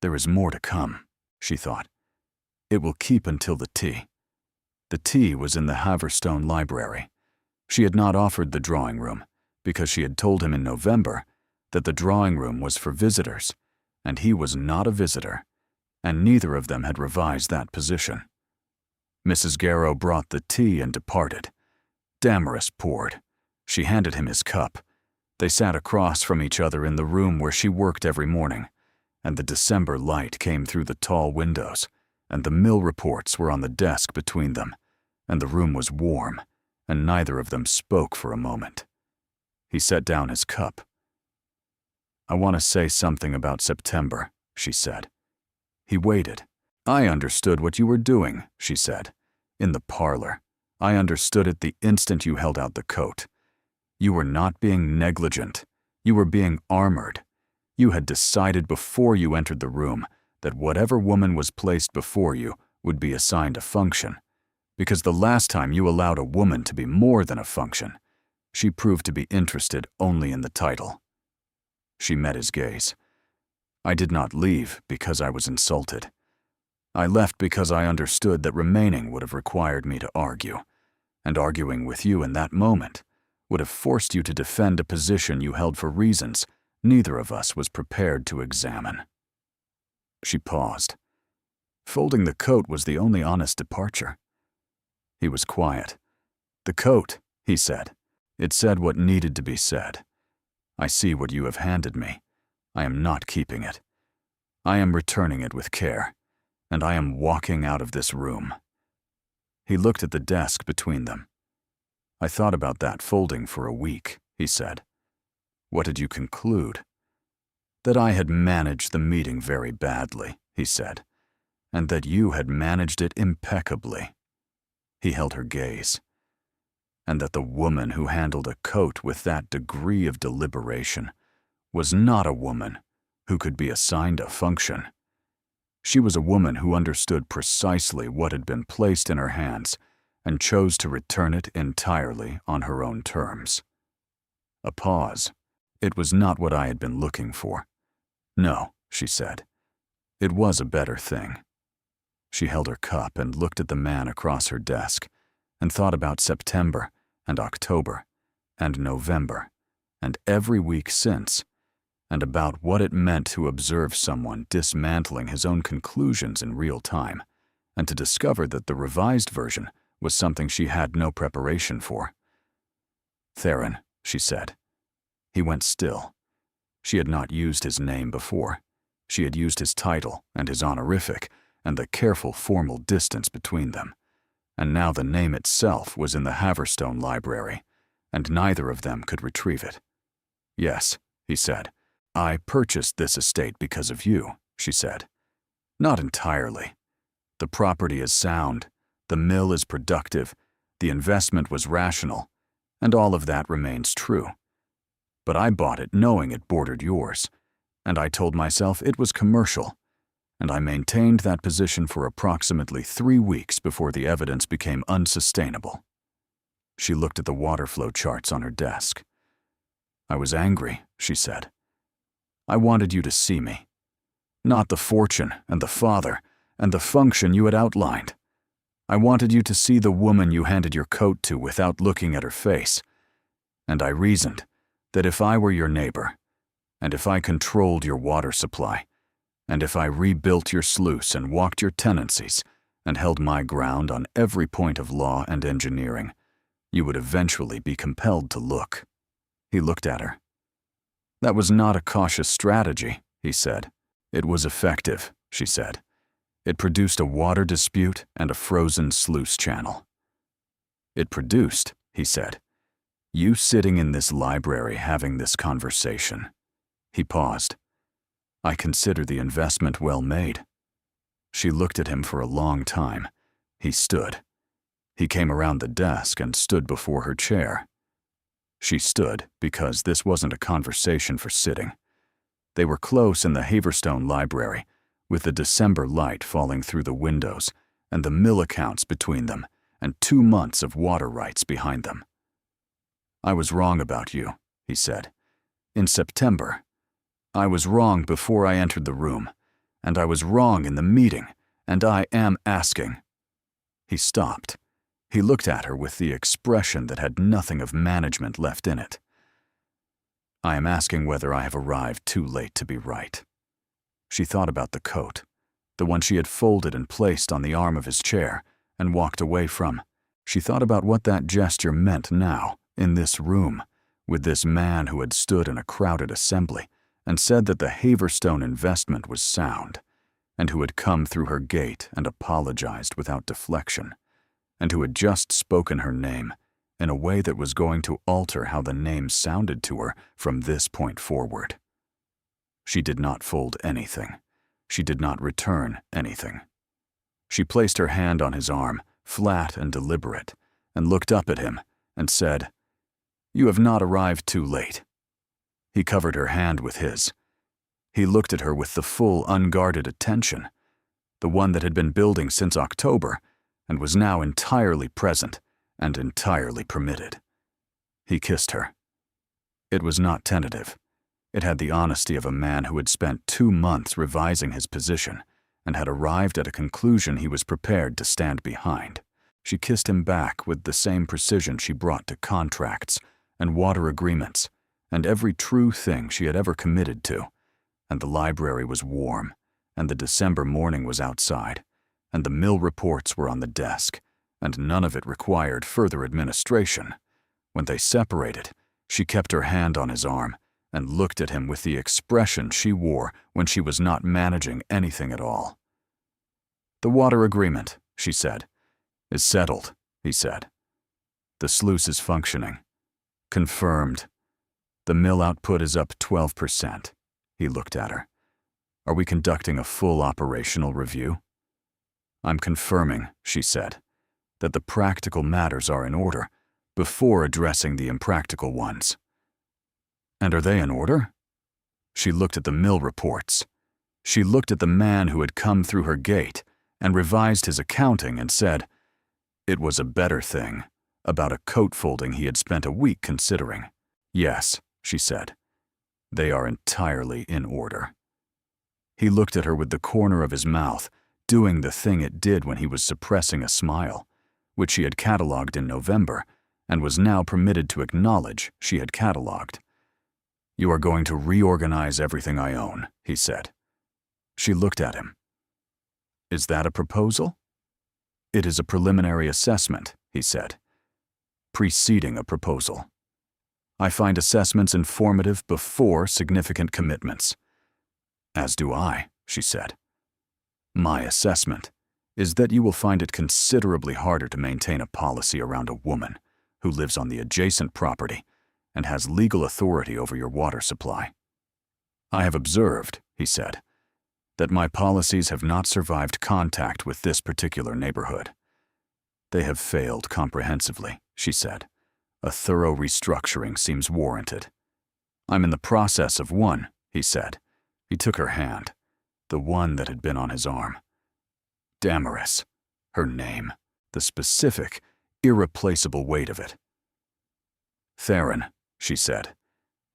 S1: there is more to come, she thought. It will keep until the tea. The tea was in the Haverstone library. She had not offered the drawing room, because she had told him in November that the drawing room was for visitors, and he was not a visitor, and neither of them had revised that position. Mrs. Garrow brought the tea and departed. Damaris poured. She handed him his cup. They sat across from each other in the room where she worked every morning, and the December light came through the tall windows, and the mill reports were on the desk between them, and the room was warm, and neither of them spoke for a moment. He set down his cup. I want to say something about September, she said. He waited. I understood what you were doing, she said. In the parlor. I understood it the instant you held out the coat. You were not being negligent. You were being armored. You had decided before you entered the room that whatever woman was placed before you would be assigned a function, because the last time you allowed a woman to be more than a function, she proved to be interested only in the title. She met his gaze. I did not leave because I was insulted. I left because I understood that remaining would have required me to argue, and arguing with you in that moment would have forced you to defend a position you held for reasons neither of us was prepared to examine. She paused. Folding the coat was the only honest departure. He was quiet. The coat, he said. It said what needed to be said. I see what you have handed me. I am not keeping it. I am returning it with care, and I am walking out of this room. He looked at the desk between them. I thought about that folding for a week, he said. What did you conclude? That I had managed the meeting very badly, he said, and that you had managed it impeccably. He held her gaze. And that the woman who handled a coat with that degree of deliberation was not a woman who could be assigned a function. She was a woman who understood precisely what had been placed in her hands and chose to return it entirely on her own terms. A pause. It was not what I had been looking for. No, she said. It was a better thing. She held her cup and looked at the man across her desk and thought about September and October and November and every week since, and about what it meant to observe someone dismantling his own conclusions in real time, and to discover that the revised version was something she had no preparation for. Theron, she said. He went still. She had not used his name before. She had used his title and his honorific and the careful formal distance between them. And now the name itself was in the Haverstone library, and neither of them could retrieve it. Yes, he said. I purchased this estate because of you, she said. Not entirely. The property is sound, the mill is productive, the investment was rational, and all of that remains true. But I bought it knowing it bordered yours, and I told myself it was commercial, and I maintained that position for approximately 3 weeks before the evidence became unsustainable. She looked at the water flow charts on her desk. I was angry, she said. I wanted you to see me. Not the fortune and the father and the function you had outlined. I wanted you to see the woman you handed your coat to without looking at her face. And I reasoned that if I were your neighbor, and if I controlled your water supply, and if I rebuilt your sluice and walked your tenancies and held my ground on every point of law and engineering, you would eventually be compelled to look. He looked at her. That was not a cautious strategy, he said. It was effective, she said. It produced a water dispute and a frozen sluice channel. It produced, he said, you sitting in this library having this conversation. He paused. I consider the investment well made. She looked at him for a long time. He stood. He came around the desk and stood before her chair. She stood because this wasn't a conversation for sitting. They were close in the Haverstone library, with the December light falling through the windows and the mill accounts between them and 2 months of water rights behind them. I was wrong about you, he said. In September. I was wrong before I entered the room, and I was wrong in the meeting, and I am asking. He stopped. He looked at her with the expression that had nothing of management left in it. I am asking whether I have arrived too late to be right. She thought about the coat, the one she had folded and placed on the arm of his chair and walked away from. She thought about what that gesture meant now, in this room, with this man who had stood in a crowded assembly and said that the Haverstone investment was sound, and who had come through her gate and apologized without deflection, and who had just spoken her name in a way that was going to alter how the name sounded to her from this point forward. She did not fold anything. She did not return anything. She placed her hand on his arm, flat and deliberate, and looked up at him and said, You have not arrived too late. He covered her hand with his. He looked at her with the full, unguarded attention, the one that had been building since October and was now entirely present and entirely permitted. He kissed her. It was not tentative. It had the honesty of a man who had spent 2 months revising his position and had arrived at a conclusion he was prepared to stand behind. She kissed him back with the same precision she brought to contracts and water agreements and every true thing she had ever committed to, and the library was warm, and the December morning was outside, and the mill reports were on the desk, and none of it required further administration. When they separated, she kept her hand on his arm and looked at him with the expression she wore when she was not managing anything at all. The water agreement, she said, is settled, he said. The sluice is functioning. Confirmed. The mill output is up 12%. He looked at her. Are we conducting a full operational review? I'm confirming, she said, that the practical matters are in order before addressing the impractical ones. And are they in order? She looked at the mill reports. She looked at the man who had come through her gate and revised his accounting and said, it was a better thing, about a coat folding he had spent a week considering. Yes, she said. They are entirely in order. He looked at her with the corner of his mouth, doing the thing it did when he was suppressing a smile, which she had catalogued in November and was now permitted to acknowledge she had catalogued. You are going to reorganize everything I own, he said. She looked at him. Is that a proposal? It is a preliminary assessment, he said, preceding a proposal. I find assessments informative before significant commitments. As do I, she said. My assessment is that you will find it considerably harder to maintain a policy around a woman who lives on the adjacent property and has legal authority over your water supply. I have observed, he said, that my policies have not survived contact with this particular neighborhood. They have failed comprehensively, she said. A thorough restructuring seems warranted. I'm in the process of one, he said. He took her hand, the one that had been on his arm. Damaris, her name, the specific, irreplaceable weight of it. Theron, she said,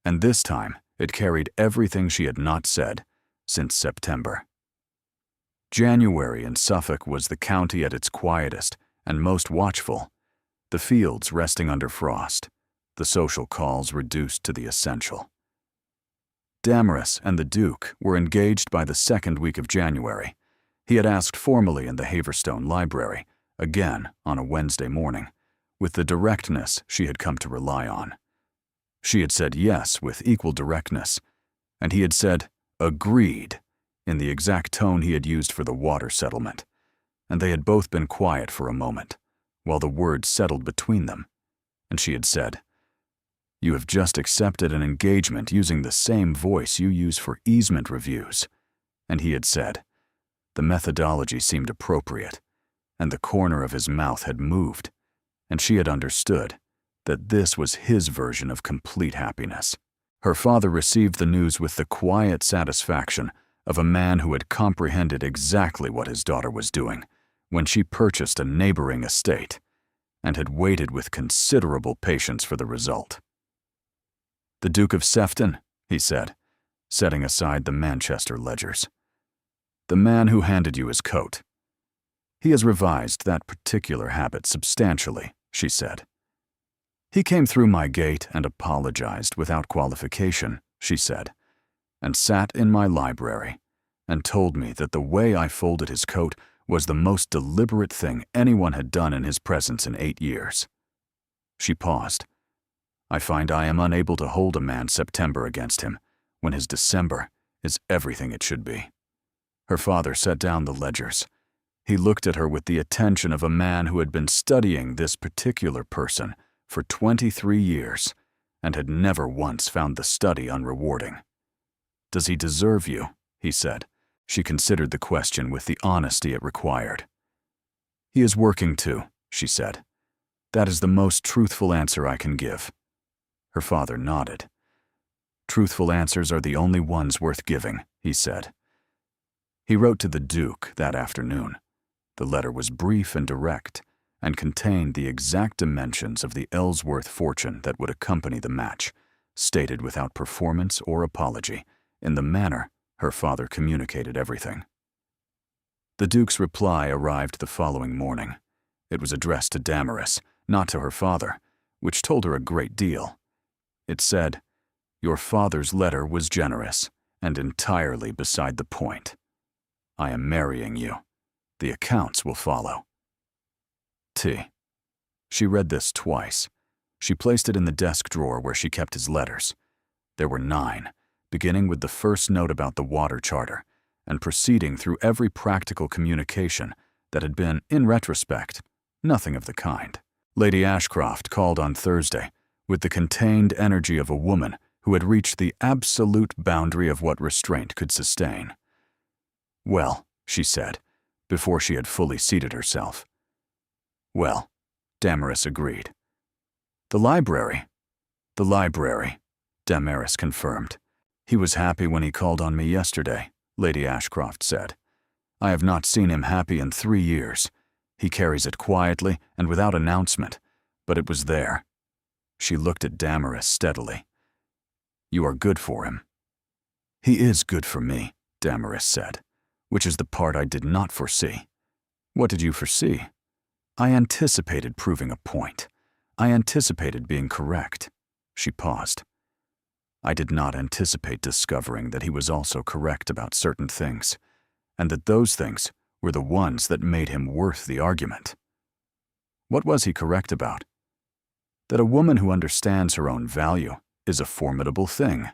S1: and this time it carried everything she had not said since September. January in Suffolk was the county at its quietest and most watchful, the fields resting under frost, the social calls reduced to the essential. Damaris and the Duke were engaged by the second week of January. He had asked formally in the Haverstone library, again on a Wednesday morning, with the directness she had come to rely on. She had said yes with equal directness, and he had said, agreed, in the exact tone he had used for the water settlement, and they had both been quiet for a moment, while the words settled between them, and she had said, "You have just accepted an engagement using the same voice you use for easement reviews," and he had said, the methodology seemed appropriate, and the corner of his mouth had moved, and she had understood that this was his version of complete happiness. Her father received the news with the quiet satisfaction of a man who had comprehended exactly what his daughter was doing when she purchased a neighboring estate, and had waited with considerable patience for the result. "The Duke of Sefton," he said, setting aside the Manchester ledgers. "The man who handed you his coat. He has revised that particular habit substantially," she said. "He came through my gate and apologized without qualification," she said, "and sat in my library and told me that the way I folded his coat was the most deliberate thing anyone had done in his presence in 8 years. She paused. "I find I am unable to hold a man's September against him when his December is everything it should be." Her father set down the ledgers. He looked at her with the attention of a man who had been studying this particular person for 23 years and had never once found the study unrewarding. "Does he deserve you?" he said. She considered the question with the honesty it required. "He is working too," she said. "That is the most truthful answer I can give." Her father nodded. "Truthful answers are the only ones worth giving," he said. He wrote to the Duke that afternoon. The letter was brief and direct, and contained the exact dimensions of the Ellsworth fortune that would accompany the match, stated without performance or apology, in the manner her father communicated everything. The Duke's reply arrived the following morning. It was addressed to Damaris, not to her father, which told her a great deal. It said, "Your father's letter was generous and entirely beside the point. I am marrying you. The accounts will follow. T." She read this twice. She placed it in the desk drawer where she kept his letters. There were 9, beginning with the first note about the water charter, and proceeding through every practical communication that had been, in retrospect, nothing of the kind. Lady Ashcroft called on Thursday with the contained energy of a woman who had reached the absolute boundary of what restraint could sustain. "Well," she said, before she had fully seated herself. "Well," Damaris agreed. The library," Damaris confirmed. "He was happy when he called on me yesterday," Lady Ashcroft said. "I have not seen him happy in 3 years. He carries it quietly and without announcement, but it was there." She looked at Damaris steadily. "You are good for him." "He is good for me," Damaris said, "which is the part I did not foresee." "What did you foresee?" "I anticipated proving a point. I anticipated being correct." She paused. "I did not anticipate discovering that he was also correct about certain things, and that those things were the ones that made him worth the argument." "What was he correct about?" "That a woman who understands her own value is a formidable thing.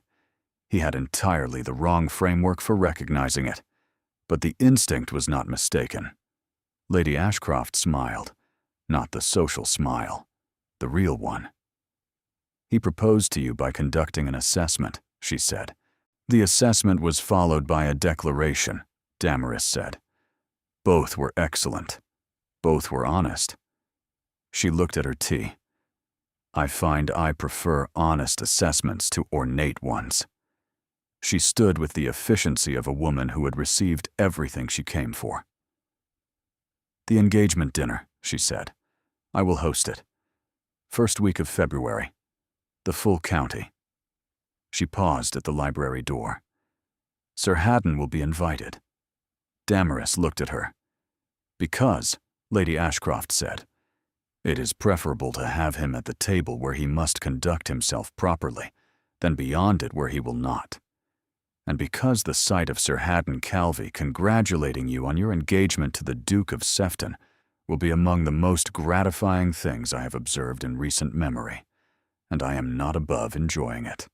S1: He had entirely the wrong framework for recognizing it, but the instinct was not mistaken." Lady Ashcroft smiled, not the social smile, the real one. "He proposed to you by conducting an assessment," she said. "The assessment was followed by a declaration," Damaris said. "Both were excellent. Both were honest." She looked at her tea. "I find I prefer honest assessments to ornate ones." She stood with the efficiency of a woman who had received everything she came for. "The engagement dinner," she said. "I will host it. First week of February. The full county." She paused at the library door. "Sir Haddon will be invited." Damaris looked at her. "Because," Lady Ashcroft said, "it is preferable to have him at the table where he must conduct himself properly than beyond it where he will not. And because the sight of Sir Haddon Calvi congratulating you on your engagement to the Duke of Sefton will be among the most gratifying things I have observed in recent memory, and I am not above enjoying it."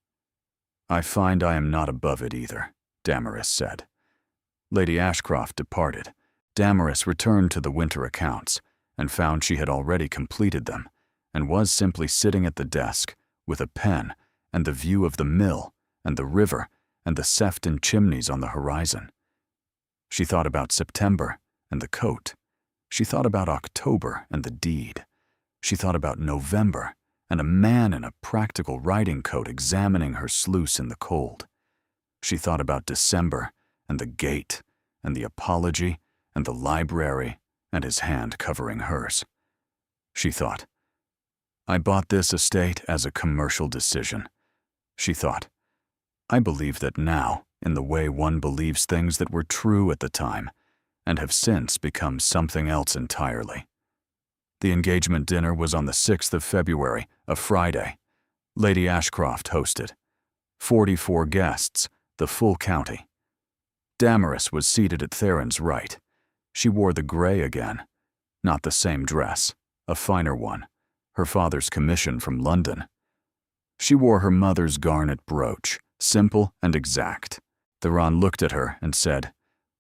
S1: "I find I am not above it either," Damaris said. Lady Ashcroft departed. Damaris returned to the winter accounts and found she had already completed them and was simply sitting at the desk with a pen and the view of the mill and the river and the Sefton chimneys on the horizon. She thought about September and the coat. She thought about October and the deed. She thought about November and a man in a practical riding coat examining her sluice in the cold. She thought about December and the gate and the apology and the library and his hand covering hers. She thought, I bought this estate as a commercial decision. She thought, I believe that now in the way one believes things that were true at the time and have since become something else entirely. The engagement dinner was on the 6th of February, a Friday. Lady Ashcroft hosted. 44 guests, the full county. Damaris was seated at Theron's right. She wore the gray again. Not the same dress, a finer one, her father's commission from London. She wore her mother's garnet brooch, simple and exact. Theron looked at her and said,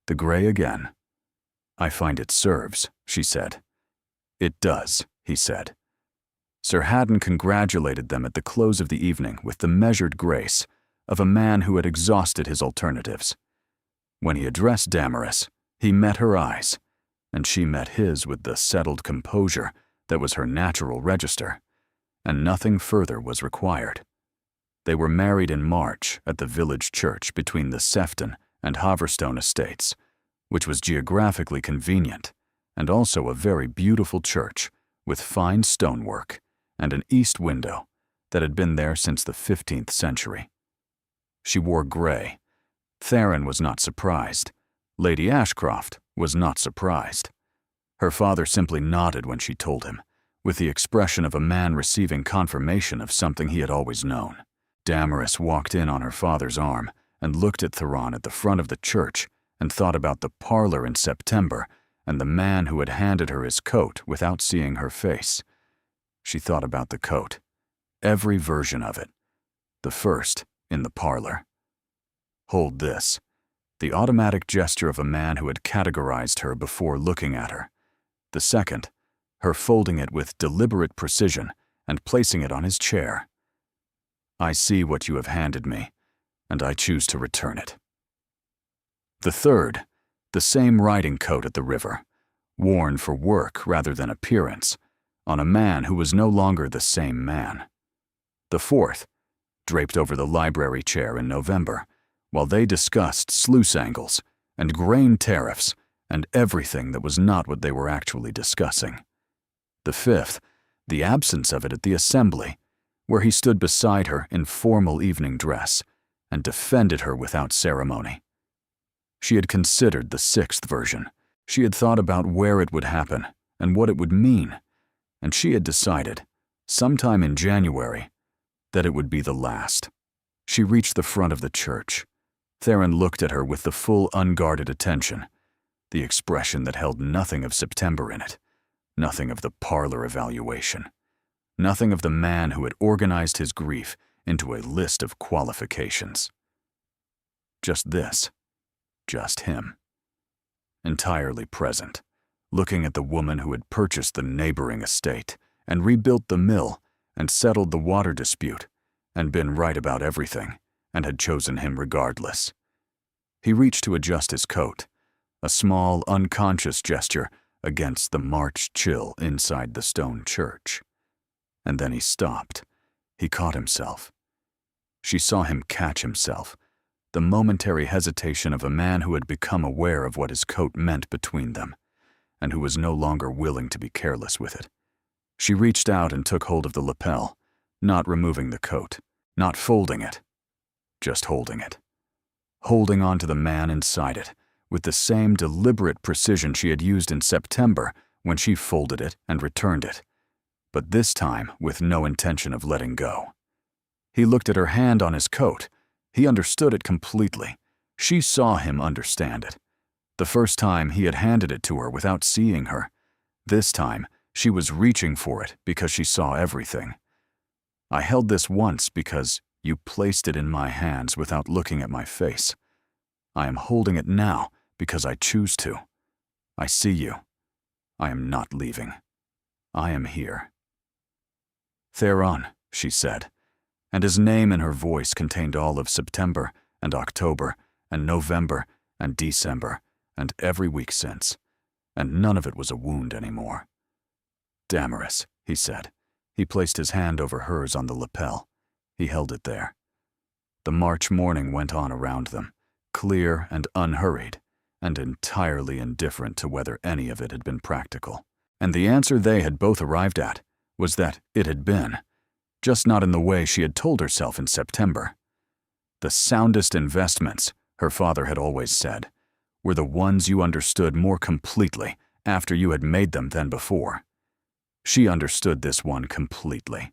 S1: "The gray again." "I find it serves," she said. "It does," he said. Sir Haddon congratulated them at the close of the evening with the measured grace of a man who had exhausted his alternatives. When he addressed Damaris, he met her eyes, and she met his with the settled composure that was her natural register, and nothing further was required. They were married in March at the village church between the Sefton and Haverstone estates, which was geographically convenient, and also a very beautiful church with fine stonework and an east window that had been there since the 15th century. She wore gray. Theron was not surprised. Lady Ashcroft was not surprised. Her father simply nodded when she told him, with the expression of a man receiving confirmation of something he had always known. Damaris walked in on her father's arm and looked at Theron at the front of the church and thought about the parlor in September and the man who had handed her his coat without seeing her face. She thought about the coat, every version of it. The first, in the parlor. Hold this. The automatic gesture of a man who had categorized her before looking at her. The second, her folding it with deliberate precision and placing it on his chair. "I see what you have handed me, and I choose to return it." The third, the same riding coat at the river, worn for work rather than appearance, on a man who was no longer the same man. The fourth, draped over the library chair in November, while they discussed sluice angles and grain tariffs and everything that was not what they were actually discussing. The fifth, the absence of it at the assembly, where he stood beside her in formal evening dress and defended her without ceremony. She had considered the sixth version. She had thought about where it would happen and what it would mean, and she had decided, sometime in January, that it would be the last. She reached the front of the church. Theron looked at her with the full unguarded attention, the expression that held nothing of September in it, nothing of the parlor evaluation, nothing of the man who had organized his grief into a list of qualifications. Just this, just him. Entirely present, looking at the woman who had purchased the neighboring estate and rebuilt the mill and settled the water dispute and been right about everything and had chosen him regardless. He reached to adjust his coat, a small, unconscious gesture against the March chill inside the stone church. And then he stopped. He caught himself. She saw him catch himself, the momentary hesitation of a man who had become aware of what his coat meant between them, and who was no longer willing to be careless with it. She reached out and took hold of the lapel, not removing the coat, not folding it, just holding it. Holding on to the man inside it, with the same deliberate precision she had used in September when she folded it and returned it, but this time with no intention of letting go. He looked at her hand on his coat. He understood it completely. She saw him understand it. The first time he had handed it to her without seeing her. This time, she was reaching for it because she saw everything. "I held this once because you placed it in my hands without looking at my face. I am holding it now because I choose to. I see you. I am not leaving. I am here." "Theron," she said, and his name in her voice contained all of September and October and November and December and every week since, and none of it was a wound anymore. "Damaris," he said. He placed his hand over hers on the lapel. He held it there. The March morning went on around them, clear and unhurried, and entirely indifferent to whether any of it had been practical. And the answer they had both arrived at was that it had been, just not in the way she had told herself in September. The soundest investments, her father had always said, were the ones you understood more completely after you had made them than before. She understood this one completely.